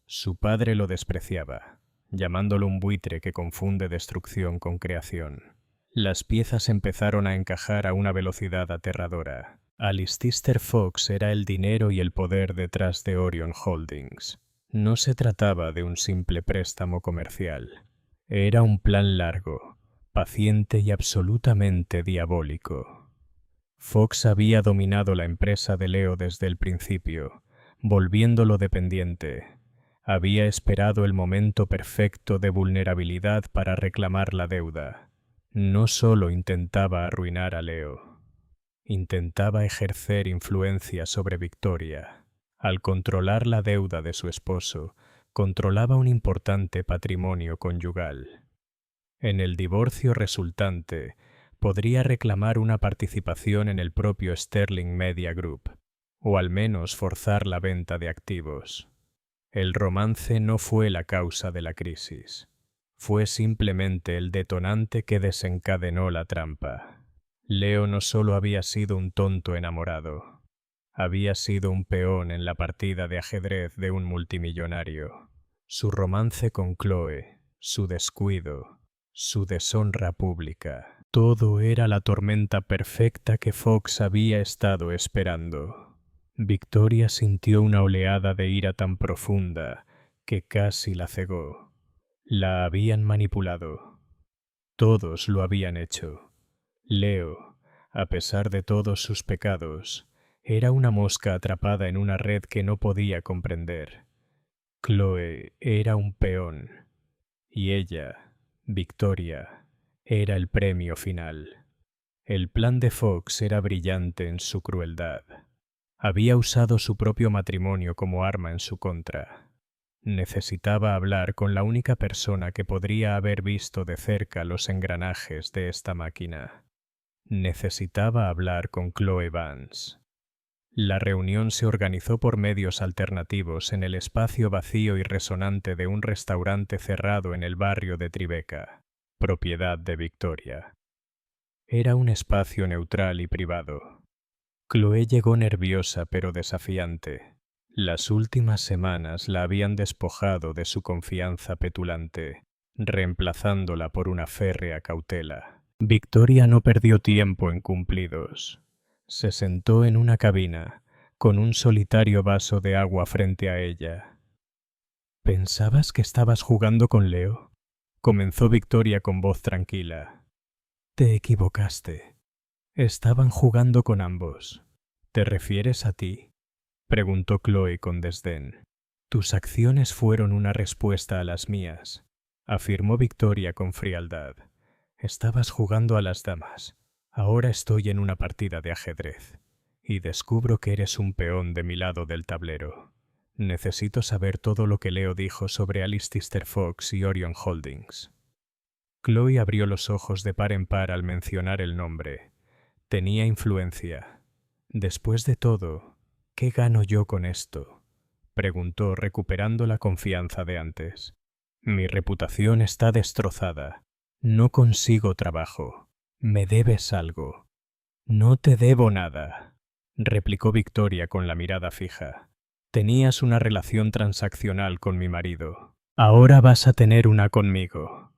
Su padre lo despreciaba, llamándolo un buitre que confunde destrucción con creación. Las piezas empezaron a encajar a una velocidad aterradora. Alistair Fox era el dinero y el poder detrás de Orion Holdings. No se trataba de un simple préstamo comercial. Era un plan largo, paciente y absolutamente diabólico. Fox había dominado la empresa de Leo desde el principio, volviéndolo dependiente. Había esperado el momento perfecto de vulnerabilidad para reclamar la deuda. No solo intentaba arruinar a Leo, intentaba ejercer influencia sobre Victoria. Al controlar la deuda de su esposo, controlaba un importante patrimonio conyugal. En el divorcio resultante, podría reclamar una participación en el propio Sterling Media Group, o al menos forzar la venta de activos. El romance no fue la causa de la crisis. Fue simplemente el detonante que desencadenó la trampa. Leo no solo había sido un tonto enamorado, había sido un peón en la partida de ajedrez de un multimillonario. Su romance con Chloe, su descuido, su deshonra pública, todo era la tormenta perfecta que Fox había estado esperando. Victoria sintió una oleada de ira tan profunda que casi la cegó. La habían manipulado. Todos lo habían hecho. Leo, a pesar de todos sus pecados, era una mosca atrapada en una red que no podía comprender. Chloe era un peón, y ella, Victoria, era el premio final. El plan de Fox era brillante en su crueldad. Había usado su propio matrimonio como arma en su contra. Necesitaba hablar con la única persona que podría haber visto de cerca los engranajes de esta máquina. Necesitaba hablar con Chloe Vance. La reunión se organizó por medios alternativos en el espacio vacío y resonante de un restaurante cerrado en el barrio de Tribeca, propiedad de Victoria. Era un espacio neutral y privado. Chloe llegó nerviosa pero desafiante. Las últimas semanas la habían despojado de su confianza petulante, reemplazándola por una férrea cautela. Victoria no perdió tiempo en cumplidos. Se sentó en una cabina, con un solitario vaso de agua frente a ella. ¿Pensabas que estabas jugando con Leo?, comenzó Victoria con voz tranquila. Te equivocaste. Estaban jugando con ambos. ¿Te refieres a ti?, preguntó Chloe con desdén. Tus acciones fueron una respuesta a las mías, afirmó Victoria con frialdad. Estabas jugando a las damas. Ahora estoy en una partida de ajedrez y descubro que eres un peón de mi lado del tablero. Necesito saber todo lo que Leo dijo sobre Alistair Fox y Orion Holdings. Chloe abrió los ojos de par en par al mencionar el nombre. Tenía influencia. Después de todo, ¿qué gano yo con esto?, preguntó, recuperando la confianza de antes. Mi reputación está destrozada. No consigo trabajo. Me debes algo. No te debo nada, replicó Victoria con la mirada fija. Tenías una relación transaccional con mi marido. Ahora vas a tener una conmigo.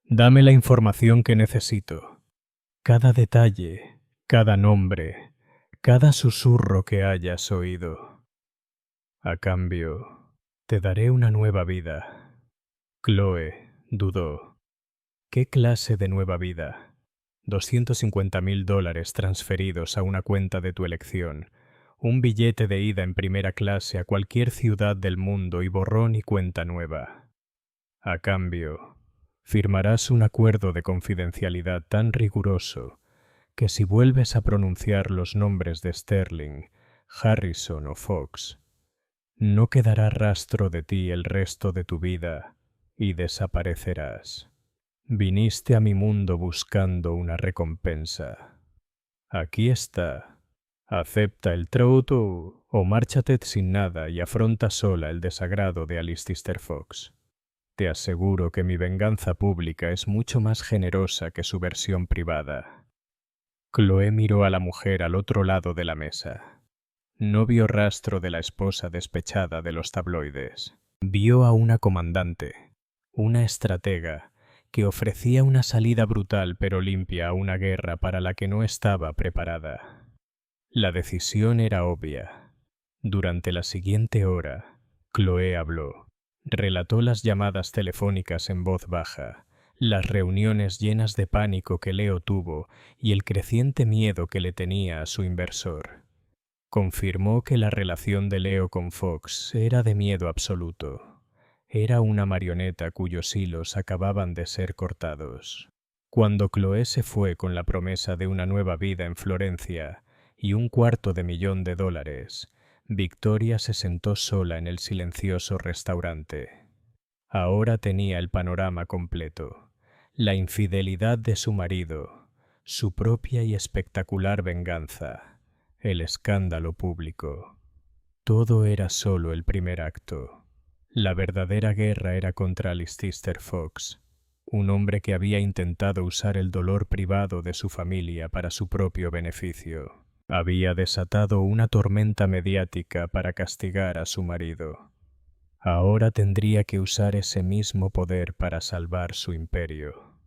Dame la información que necesito. Cada detalle, cada nombre, cada susurro que hayas oído. A cambio, te daré una nueva vida. Chloe dudó. ¿Qué clase de nueva vida? $250.000 transferidos a una cuenta de tu elección, un billete de ida en primera clase a cualquier ciudad del mundo y borrón y cuenta nueva. A cambio, firmarás un acuerdo de confidencialidad tan riguroso que si vuelves a pronunciar los nombres de Sterling, Harrison o Fox, no quedará rastro de ti el resto de tu vida y desaparecerás. Viniste a mi mundo buscando una recompensa. Aquí está. Acepta el trato o márchate sin nada y afronta sola el desagrado de Alistair Fox. Te aseguro que mi venganza pública es mucho más generosa que su versión privada. Chloe miró a la mujer al otro lado de la mesa. No vio rastro de la esposa despechada de los tabloides. Vio a una comandante, una estratega, que ofrecía una salida brutal pero limpia a una guerra para la que no estaba preparada. La decisión era obvia. Durante la siguiente hora, Chloe habló. Relató las llamadas telefónicas en voz baja, las reuniones llenas de pánico que Leo tuvo y el creciente miedo que le tenía a su inversor. Confirmó que la relación de Leo con Fox era de miedo absoluto. Era una marioneta cuyos hilos acababan de ser cortados. Cuando Chloe se fue con la promesa de una nueva vida en Florencia y $250,000, Victoria se sentó sola en el silencioso restaurante. Ahora tenía el panorama completo: la infidelidad de su marido, su propia y espectacular venganza, el escándalo público. Todo era solo el primer acto. La verdadera guerra era contra Alistair Fox, un hombre que había intentado usar el dolor privado de su familia para su propio beneficio. Había desatado una tormenta mediática para castigar a su marido. Ahora tendría que usar ese mismo poder para salvar su imperio.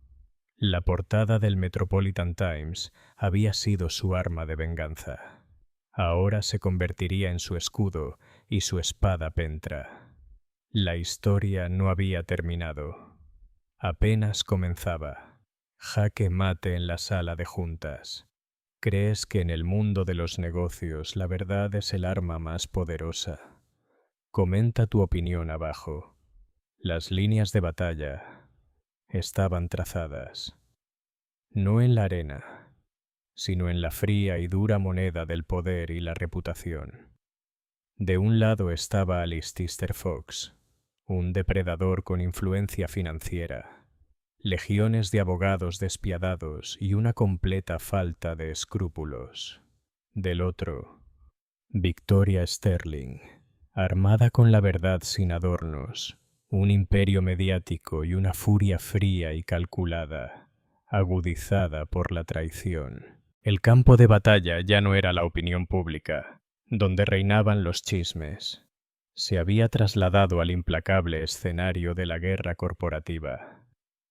La portada del Metropolitan Times había sido su arma de venganza. Ahora se convertiría en su escudo y su espada pentra. La historia no había terminado. Apenas comenzaba. Jaque mate en la sala de juntas. ¿Crees que en el mundo de los negocios la verdad es el arma más poderosa? Comenta tu opinión abajo. Las líneas de batalla estaban trazadas, no en la arena, sino en la fría y dura moneda del poder y la reputación. De un lado estaba Alistair Fox, un depredador con influencia financiera, legiones de abogados despiadados y una completa falta de escrúpulos. Del otro, Victoria Sterling, armada con la verdad sin adornos, un imperio mediático y una furia fría y calculada, agudizada por la traición. El campo de batalla ya no era la opinión pública, donde reinaban los chismes. Se había trasladado al implacable escenario de la guerra corporativa.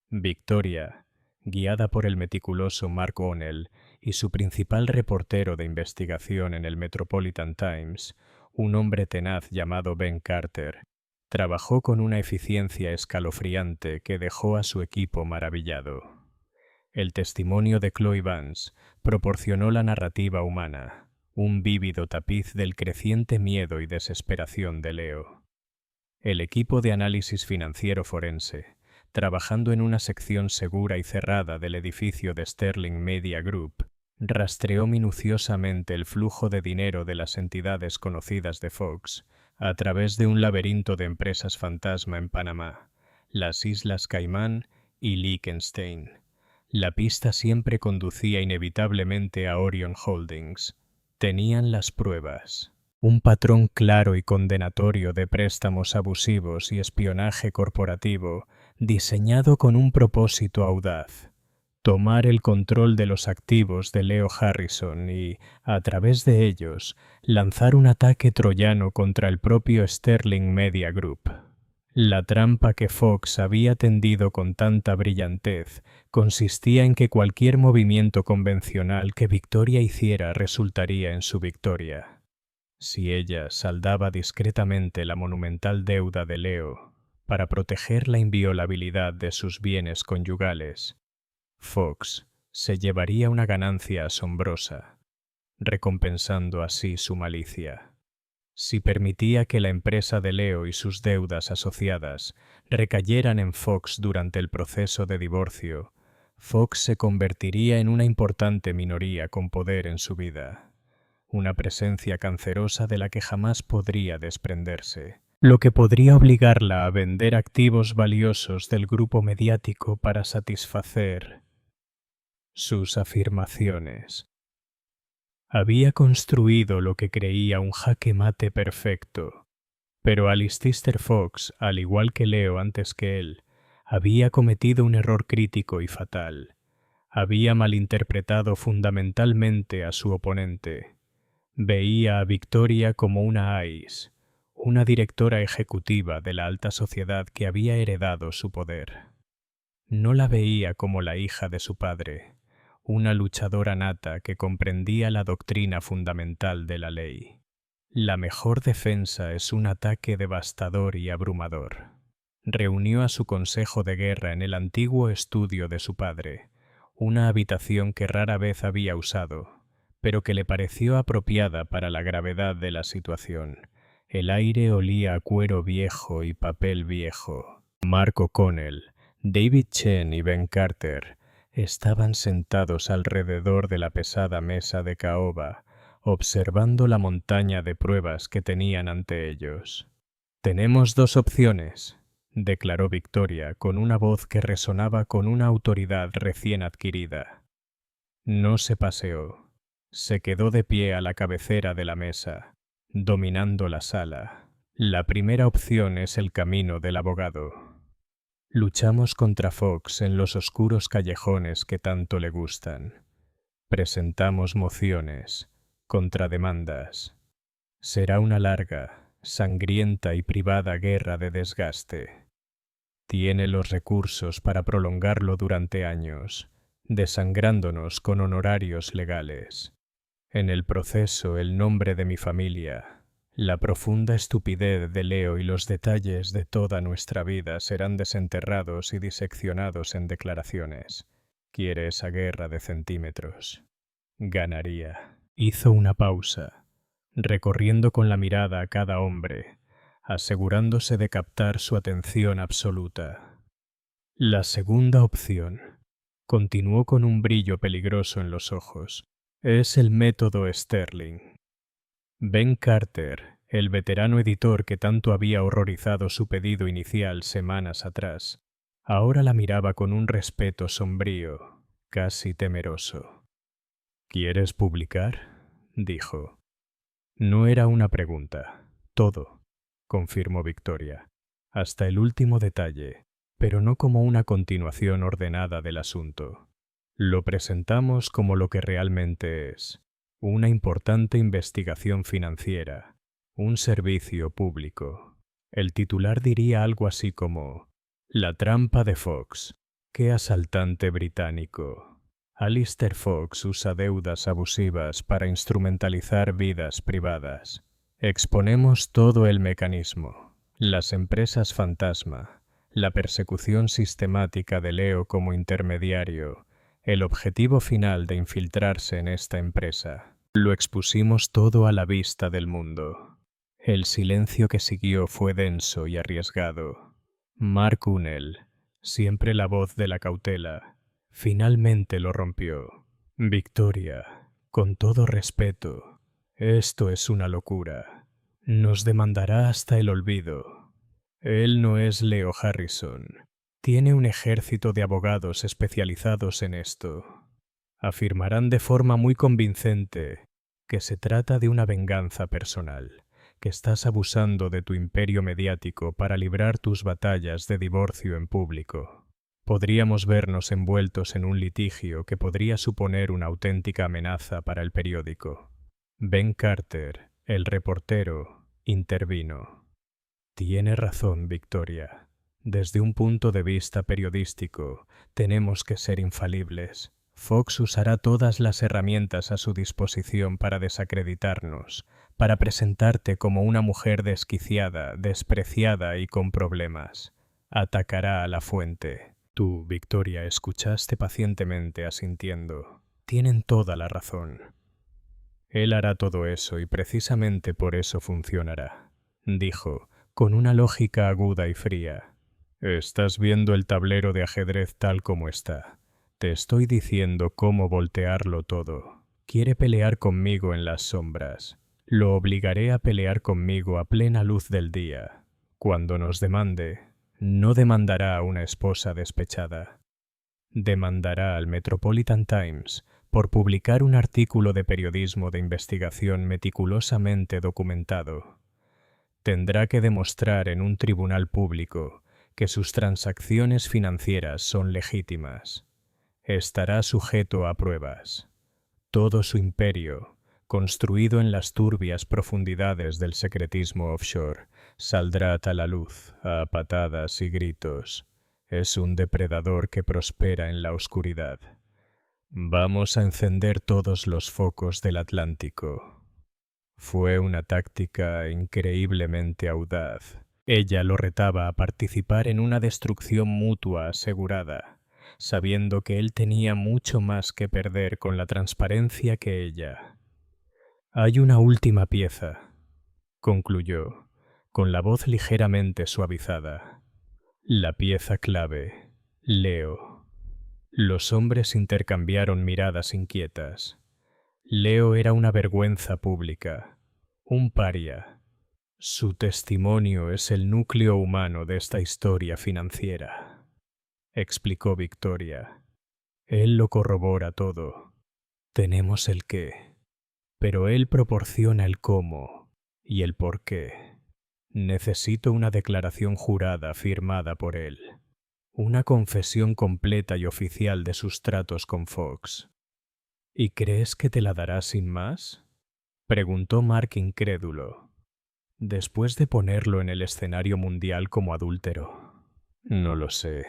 Victoria, guiada por el meticuloso Mark O'Neill y su principal reportero de investigación en el Metropolitan Times, un hombre tenaz llamado Ben Carter, trabajó con una eficiencia escalofriante que dejó a su equipo maravillado. El testimonio de Chloe Vance proporcionó la narrativa humana, un vívido tapiz del creciente miedo y desesperación de Leo. El equipo de análisis financiero forense, trabajando en una sección segura y cerrada del edificio de Sterling Media Group, rastreó minuciosamente el flujo de dinero de las entidades conocidas de Fox a través de un laberinto de empresas fantasma en Panamá, las Islas Caimán y Liechtenstein. La pista siempre conducía inevitablemente a Orion Holdings, Tenían las pruebas. Un patrón claro y condenatorio de préstamos abusivos y espionaje corporativo, diseñado con un propósito audaz: tomar el control de los activos de Leo Harrison y, a través de ellos, lanzar un ataque troyano contra el propio Sterling Media Group. La trampa que Fox había tendido con tanta brillantez consistía en que cualquier movimiento convencional que Victoria hiciera resultaría en su victoria. Si ella saldaba discretamente la monumental deuda de Leo para proteger la inviolabilidad de sus bienes conyugales, Fox se llevaría una ganancia asombrosa, recompensando así su malicia. Si permitía que la empresa de Leo y sus deudas asociadas recayeran en Fox durante el proceso de divorcio, Fox se convertiría en una importante minoría con poder en su vida, una presencia cancerosa de la que jamás podría desprenderse, lo que podría obligarla a vender activos valiosos del grupo mediático para satisfacer sus afirmaciones. Había construido lo que creía un jaque mate perfecto, pero Alice Tister Fox, al igual que Leo antes que él, había cometido un error crítico y fatal. Había malinterpretado fundamentalmente a su oponente. Veía a Victoria como una Ice, una directora ejecutiva de la alta sociedad que había heredado su poder. No la veía como la hija de su padre, una luchadora nata que comprendía la doctrina fundamental de la ley. La mejor defensa es un ataque devastador y abrumador. Reunió a su consejo de guerra en el antiguo estudio de su padre, una habitación que rara vez había usado, pero que le pareció apropiada para la gravedad de la situación. El aire olía a cuero viejo y papel viejo. Mark O'Connell, David Chen y Ben Carter estaban sentados alrededor de la pesada mesa de caoba, observando la montaña de pruebas que tenían ante ellos. «Tenemos dos opciones», declaró Victoria con una voz que resonaba con una autoridad recién adquirida. No se paseó. Se quedó de pie a la cabecera de la mesa, dominando la sala. La primera opción es el camino del abogado. Luchamos contra Fox en los oscuros callejones que tanto le gustan. Presentamos mociones, contrademandas. Será una larga, sangrienta y privada guerra de desgaste. Tiene los recursos para prolongarlo durante años, desangrándonos con honorarios legales. En el proceso, el nombre de mi familia, la profunda estupidez de Leo y los detalles de toda nuestra vida serán desenterrados y diseccionados en declaraciones. Quiere esa guerra de centímetros. Ganaría. Hizo una pausa, recorriendo con la mirada a cada hombre, asegurándose de captar su atención absoluta. La segunda opción, continuó con un brillo peligroso en los ojos, es el método Sterling. Ben Carter, el veterano editor que tanto había horrorizado su pedido inicial semanas atrás, ahora la miraba con un respeto sombrío, casi temeroso. «¿Quieres publicar?», dijo. No era una pregunta. Todo, confirmó Victoria, hasta el último detalle, pero no como una continuación ordenada del asunto. Lo presentamos como lo que realmente es: una importante investigación financiera, un servicio público. El titular diría algo así como: «La trampa de Fox. ¡Qué asaltante británico!». Alistair Fox usa deudas abusivas para instrumentalizar vidas privadas. Exponemos todo el mecanismo: las empresas fantasma, la persecución sistemática de Leo como intermediario, el objetivo final de infiltrarse en esta empresa. Lo expusimos todo a la vista del mundo. El silencio que siguió fue denso y arriesgado. Mark O'Connell, siempre la voz de la cautela, finalmente lo rompió. «Victoria, con todo respeto, esto es una locura. Nos demandará hasta el olvido. Él no es Leo Harrison. Tiene un ejército de abogados especializados en esto. Afirmarán de forma muy convincente que se trata de una venganza personal, que estás abusando de tu imperio mediático para librar tus batallas de divorcio en público. Podríamos vernos envueltos en un litigio que podría suponer una auténtica amenaza para el periódico. Ben Carter, el reportero, intervino. Tiene razón, Victoria. Desde un punto de vista periodístico, tenemos que ser infalibles. Fox usará todas las herramientas a su disposición para desacreditarnos, para presentarte como una mujer desquiciada, despreciada y con problemas. Atacará a la fuente. Tú, Victoria, escuchaste pacientemente asintiendo. Tienen toda la razón. Él hará todo eso y precisamente por eso funcionará, dijo, con una lógica aguda y fría. Estás viendo el tablero de ajedrez tal como está. Te estoy diciendo cómo voltearlo todo. Quiere pelear conmigo en las sombras. Lo obligaré a pelear conmigo a plena luz del día. Cuando nos demande, no demandará a una esposa despechada. Demandará al Metropolitan Times por publicar un artículo de periodismo de investigación meticulosamente documentado. Tendrá que demostrar en un tribunal público que sus transacciones financieras son legítimas. Estará sujeto a pruebas. Todo su imperio, construido en las turbias profundidades del secretismo offshore, saldrá a la luz, a patadas y gritos. Es un depredador que prospera en la oscuridad. Vamos a encender todos los focos del Atlántico. Fue una táctica increíblemente audaz. Ella lo retaba a participar en una destrucción mutua asegurada, sabiendo que él tenía mucho más que perder con la transparencia que ella. Hay una última pieza, concluyó, con la voz ligeramente suavizada. La pieza clave, Leo. Los hombres intercambiaron miradas inquietas. Leo era una vergüenza pública, un paria. Su testimonio es el núcleo humano de esta historia financiera, explicó Victoria. Él lo corrobora todo. Tenemos el qué, pero él proporciona el cómo y el por qué. Necesito una declaración jurada firmada por él. Una confesión completa y oficial de sus tratos con Fox. ¿Y crees que te la dará sin más?, preguntó Mark incrédulo, después de ponerlo en el escenario mundial como adúltero. No lo sé,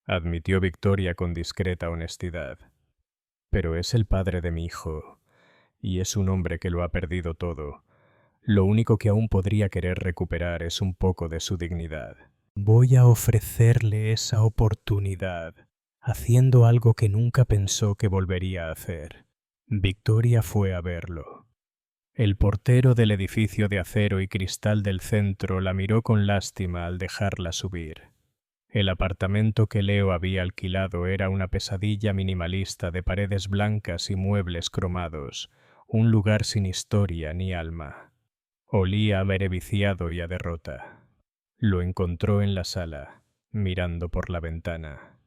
admitió Victoria con discreta honestidad. Pero es el padre de mi hijo, y es un hombre que lo ha perdido todo. Lo único que aún podría querer recuperar es un poco de su dignidad. Voy a ofrecerle esa oportunidad, haciendo algo que nunca pensó que volvería a hacer. Victoria fue a verlo. El portero del edificio de acero y cristal del centro la miró con lástima al dejarla subir. El apartamento que Leo había alquilado era una pesadilla minimalista de paredes blancas y muebles cromados, un lugar sin historia ni alma. Olía a beneficiado y a derrota. Lo encontró en la sala, mirando por la ventana.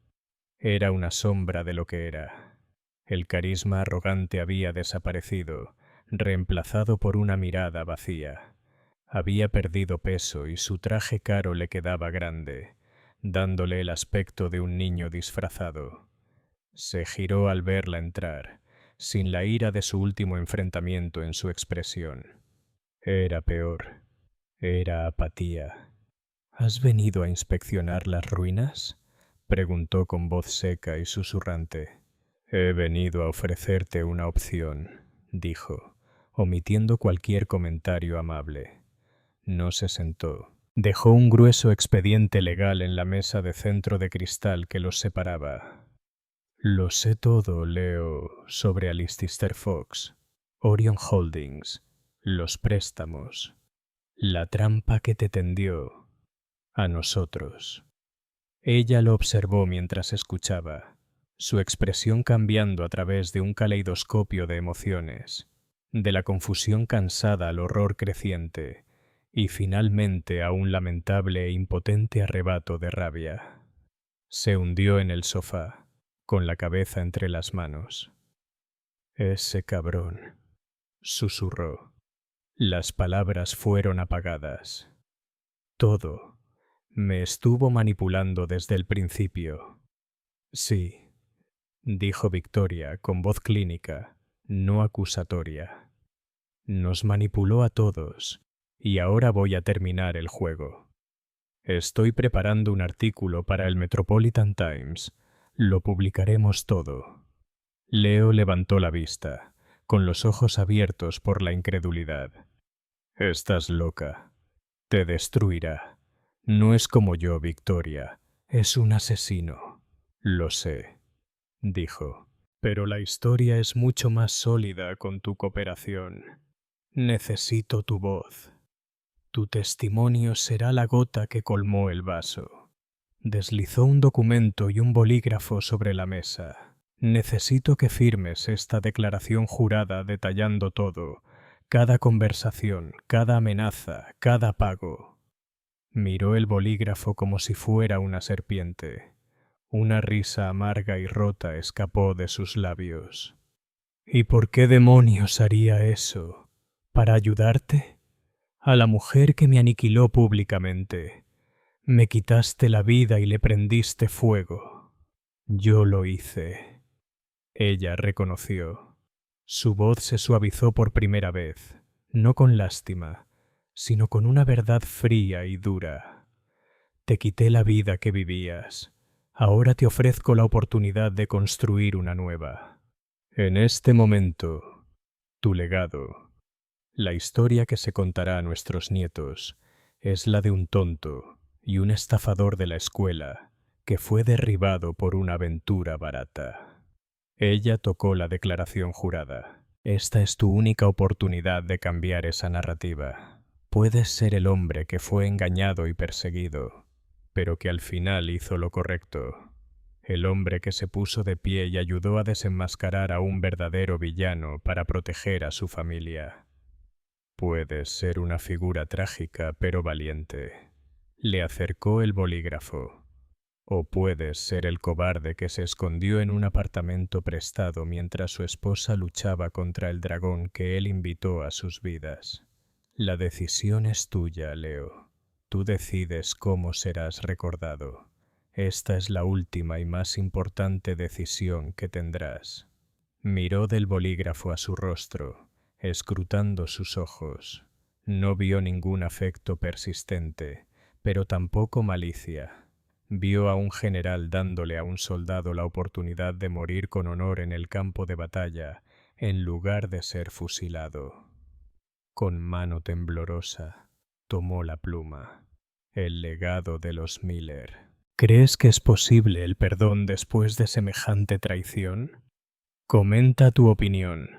Era una sombra de lo que era. El carisma arrogante había desaparecido, reemplazado por una mirada vacía. Había perdido peso y su traje caro le quedaba grande, dándole el aspecto de un niño disfrazado. Se giró al verla entrar, sin la ira de su último enfrentamiento en su expresión. Era peor. Era apatía. ¿Has venido a inspeccionar las ruinas?, preguntó con voz seca y susurrante. He venido a ofrecerte una opción, dijo, omitiendo cualquier comentario amable. No se sentó. Dejó un grueso expediente legal en la mesa de centro de cristal que los separaba. Lo sé todo, Leo, sobre Alistair Fox, Orion Holdings, los préstamos, la trampa que te tendió a nosotros. Ella lo observó mientras escuchaba, su expresión cambiando a través de un caleidoscopio de emociones, de la confusión cansada al horror creciente, y finalmente a un lamentable e impotente arrebato de rabia. Se hundió en el sofá, con la cabeza entre las manos. Ese cabrón. susurró. Las palabras fueron apagadas. Todo. Me estuvo manipulando desde el principio. Sí, dijo Victoria con voz clínica, no acusatoria. Nos manipuló a todos, y ahora voy a terminar el juego. Estoy preparando un artículo para el Metropolitan Times. Lo publicaremos todo. Leo levantó la vista, con los ojos abiertos por la incredulidad. Estás loca. Te destruirá. No es como yo, Victoria. Es un asesino. Lo sé, dijo. Pero la historia es mucho más sólida con tu cooperación. Necesito tu voz. Tu testimonio será la gota que colmó el vaso. Deslizó un documento y un bolígrafo sobre la mesa. Necesito que firmes esta declaración jurada detallando todo, cada conversación, cada amenaza, cada pago. Miró el bolígrafo como si fuera una serpiente. Una risa amarga y rota escapó de sus labios. ¿Y por qué demonios haría eso? ¿Para ayudarte? A la mujer que me aniquiló públicamente. Me quitaste la vida y le prendiste fuego. Yo lo hice. Ella reconoció. Su voz se suavizó por primera vez, no con lástima, sino con una verdad fría y dura. Te quité la vida que vivías. Ahora te ofrezco la oportunidad de construir una nueva. En este momento, tu legado, la historia que se contará a nuestros nietos, es la de un tonto y un estafador de la escuela que fue derribado por una aventura barata. Ella tocó la declaración jurada. Esta es tu única oportunidad de cambiar esa narrativa. Puedes ser el hombre que fue engañado y perseguido, pero que al final hizo lo correcto. El hombre que se puso de pie y ayudó a desenmascarar a un verdadero villano para proteger a su familia. Puedes ser una figura trágica pero valiente. Le acercó el bolígrafo. O puedes ser el cobarde que se escondió en un apartamento prestado mientras su esposa luchaba contra el dragón que él invitó a sus vidas. La decisión es tuya, Leo. Tú decides cómo serás recordado. Esta es la última y más importante decisión que tendrás. Miró del bolígrafo a su rostro, escrutando sus ojos. No vio ningún afecto persistente, pero tampoco malicia. Vio a un general dándole a un soldado la oportunidad de morir con honor en el campo de batalla, en lugar de ser fusilado. Con mano temblorosa, tomó la pluma. El legado de los Miller. ¿Crees que es posible el perdón después de semejante traición? Comenta tu opinión.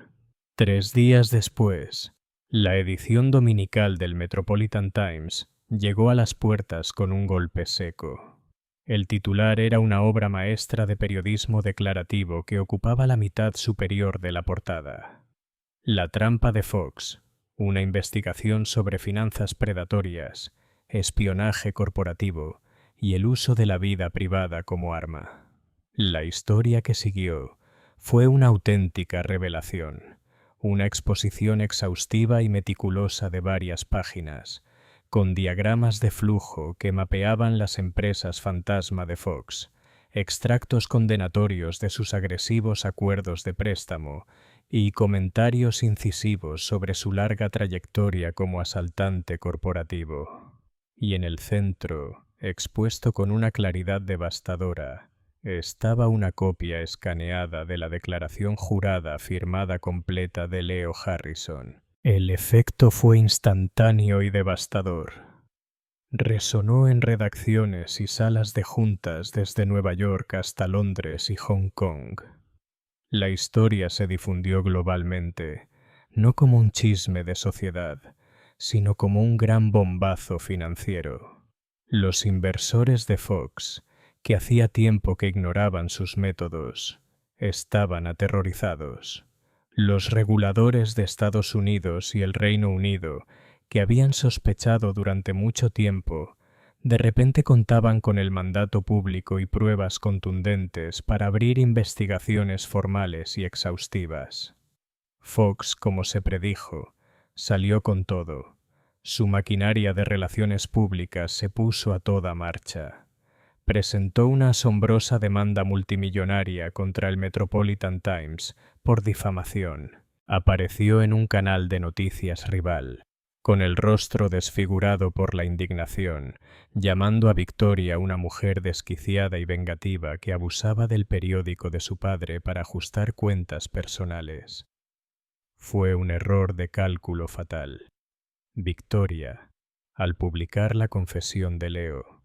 3 días después, la edición dominical del Metropolitan Times llegó a las puertas con un golpe seco. El titular era una obra maestra de periodismo declarativo que ocupaba la mitad superior de la portada. La trampa de Fox, una investigación sobre finanzas predatorias, espionaje corporativo y el uso de la vida privada como arma. La historia que siguió fue una auténtica revelación, una exposición exhaustiva y meticulosa de varias páginas, con diagramas de flujo que mapeaban las empresas fantasma de Fox, extractos condenatorios de sus agresivos acuerdos de préstamo y comentarios incisivos sobre su larga trayectoria como asaltante corporativo. Y en el centro, expuesto con una claridad devastadora, estaba una copia escaneada de la declaración jurada firmada completa de Leo Harrison. El efecto fue instantáneo y devastador. Resonó en redacciones y salas de juntas desde Nueva York hasta Londres y Hong Kong. La historia se difundió globalmente, no como un chisme de sociedad, sino como un gran bombazo financiero. Los inversores de Fox, que hacía tiempo que ignoraban sus métodos, estaban aterrorizados. Los reguladores de Estados Unidos y el Reino Unido, que habían sospechado durante mucho tiempo, de repente contaban con el mandato público y pruebas contundentes para abrir investigaciones formales y exhaustivas. Fox, como se predijo, salió con todo. Su maquinaria de relaciones públicas se puso a toda marcha. Presentó una asombrosa demanda multimillonaria contra el Metropolitan Times por difamación. Apareció en un canal de noticias rival, con el rostro desfigurado por la indignación, llamando a Victoria una mujer desquiciada y vengativa que abusaba del periódico de su padre para ajustar cuentas personales. Fue un error de cálculo fatal. Victoria, al publicar la confesión de Leo,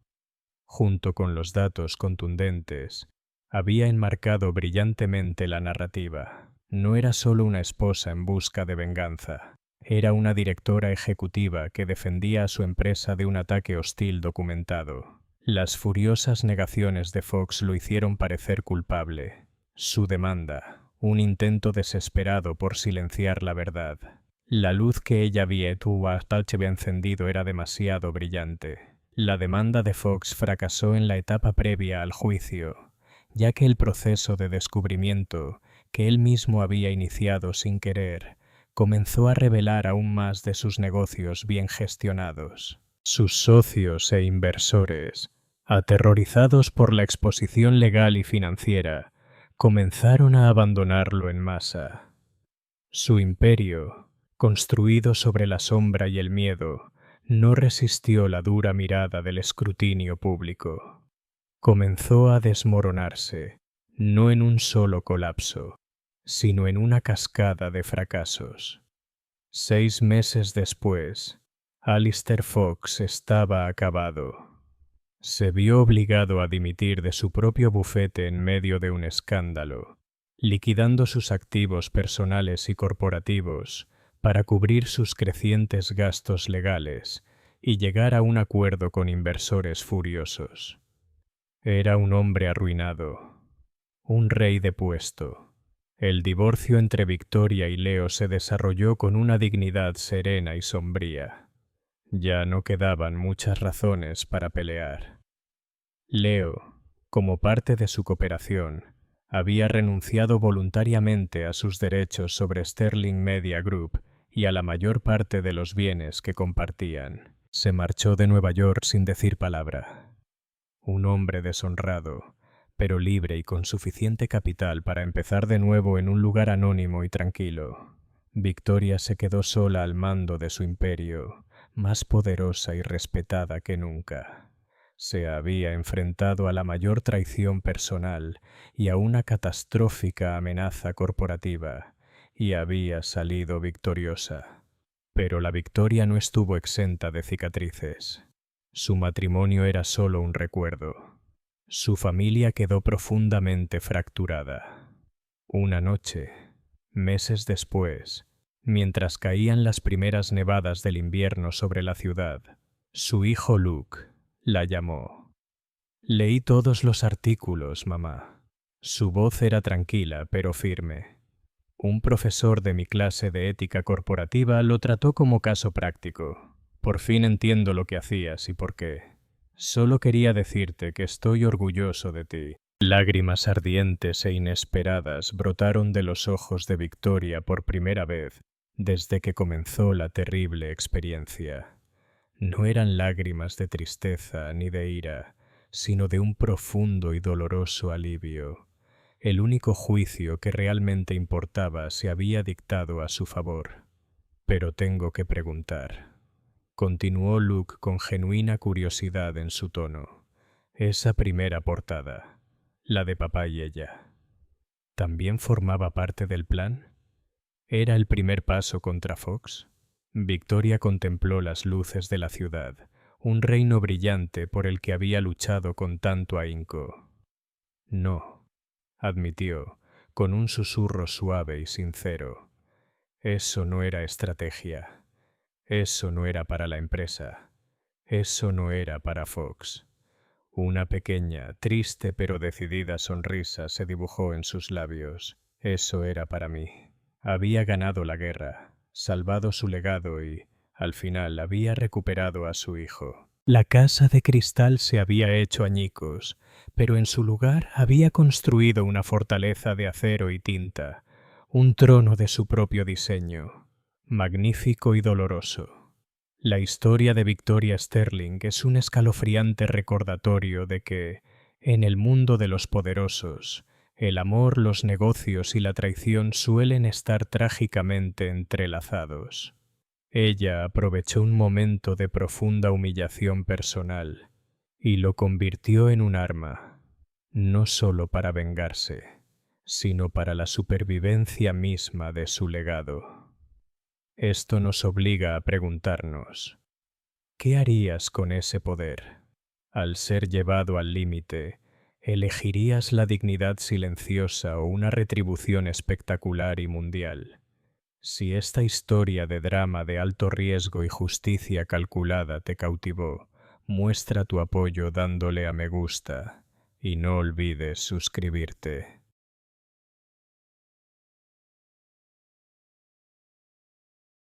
junto con los datos contundentes, había enmarcado brillantemente la narrativa. No era solo una esposa en busca de venganza. Era una directora ejecutiva que defendía a su empresa de un ataque hostil documentado. Las furiosas negaciones de Fox lo hicieron parecer culpable. Su demanda, un intento desesperado por silenciar la verdad. La luz que ella había encendido era demasiado brillante. La demanda de Fox fracasó en la etapa previa al juicio, ya que el proceso de descubrimiento que él mismo había iniciado sin querer comenzó a revelar aún más de sus negocios bien gestionados. Sus socios e inversores, aterrorizados por la exposición legal y financiera, comenzaron a abandonarlo en masa. Su imperio, construido sobre la sombra y el miedo, no resistió la dura mirada del escrutinio público. Comenzó a desmoronarse, no en un solo colapso, sino en una cascada de fracasos. 6 meses después, Alistair Fox estaba acabado. Se vio obligado a dimitir de su propio bufete en medio de un escándalo, liquidando sus activos personales y corporativos para cubrir sus crecientes gastos legales y llegar a un acuerdo con inversores furiosos. Era un hombre arruinado, un rey depuesto. El divorcio entre Victoria y Leo se desarrolló con una dignidad serena y sombría. Ya no quedaban muchas razones para pelear. Leo, como parte de su cooperación, había renunciado voluntariamente a sus derechos sobre Sterling Media Group y a la mayor parte de los bienes que compartían. Se marchó de Nueva York sin decir palabra. Un hombre deshonrado, pero libre y con suficiente capital para empezar de nuevo en un lugar anónimo y tranquilo. Victoria se quedó sola al mando de su imperio, más poderosa y respetada que nunca. Se había enfrentado a la mayor traición personal y a una catastrófica amenaza corporativa, y había salido victoriosa. Pero la victoria no estuvo exenta de cicatrices. Su matrimonio era solo un recuerdo. Su familia quedó profundamente fracturada. Una noche, meses después, mientras caían las primeras nevadas del invierno sobre la ciudad, su hijo Luke la llamó. Leí todos los artículos, mamá. Su voz era tranquila pero firme. Un profesor de mi clase de ética corporativa lo trató como caso práctico. Por fin entiendo lo que hacías y por qué. Solo quería decirte que estoy orgulloso de ti. Lágrimas ardientes e inesperadas brotaron de los ojos de Victoria por primera vez desde que comenzó la terrible experiencia. No eran lágrimas de tristeza ni de ira, sino de un profundo y doloroso alivio. El único juicio que realmente importaba se había dictado a su favor. Pero tengo que preguntar. Continuó Luke con genuina curiosidad en su tono. Esa primera portada, la de papá y ella, ¿también formaba parte del plan? ¿Era el primer paso contra Fox? Victoria contempló las luces de la ciudad, un reino brillante por el que había luchado con tanto ahínco. No, admitió, con un susurro suave y sincero. Eso no era estrategia. Eso no era para la empresa. Eso no era para Fox. Una pequeña, triste pero decidida sonrisa se dibujó en sus labios. Eso era para mí. Había ganado la guerra, salvado su legado y, al final, había recuperado a su hijo. La casa de cristal se había hecho añicos, pero en su lugar había construido una fortaleza de acero y tinta, un trono de su propio diseño, magnífico y doloroso. La historia de Victoria Sterling es un escalofriante recordatorio de que, en el mundo de los poderosos, el amor, los negocios y la traición suelen estar trágicamente entrelazados. Ella aprovechó un momento de profunda humillación personal y lo convirtió en un arma, no solo para vengarse, sino para la supervivencia misma de su legado. Esto nos obliga a preguntarnos, ¿qué harías con ese poder? Al ser llevado al límite, ¿elegirías la dignidad silenciosa o una retribución espectacular y mundial? Si esta historia de drama de alto riesgo y justicia calculada te cautivó, muestra tu apoyo dándole a me gusta y no olvides suscribirte.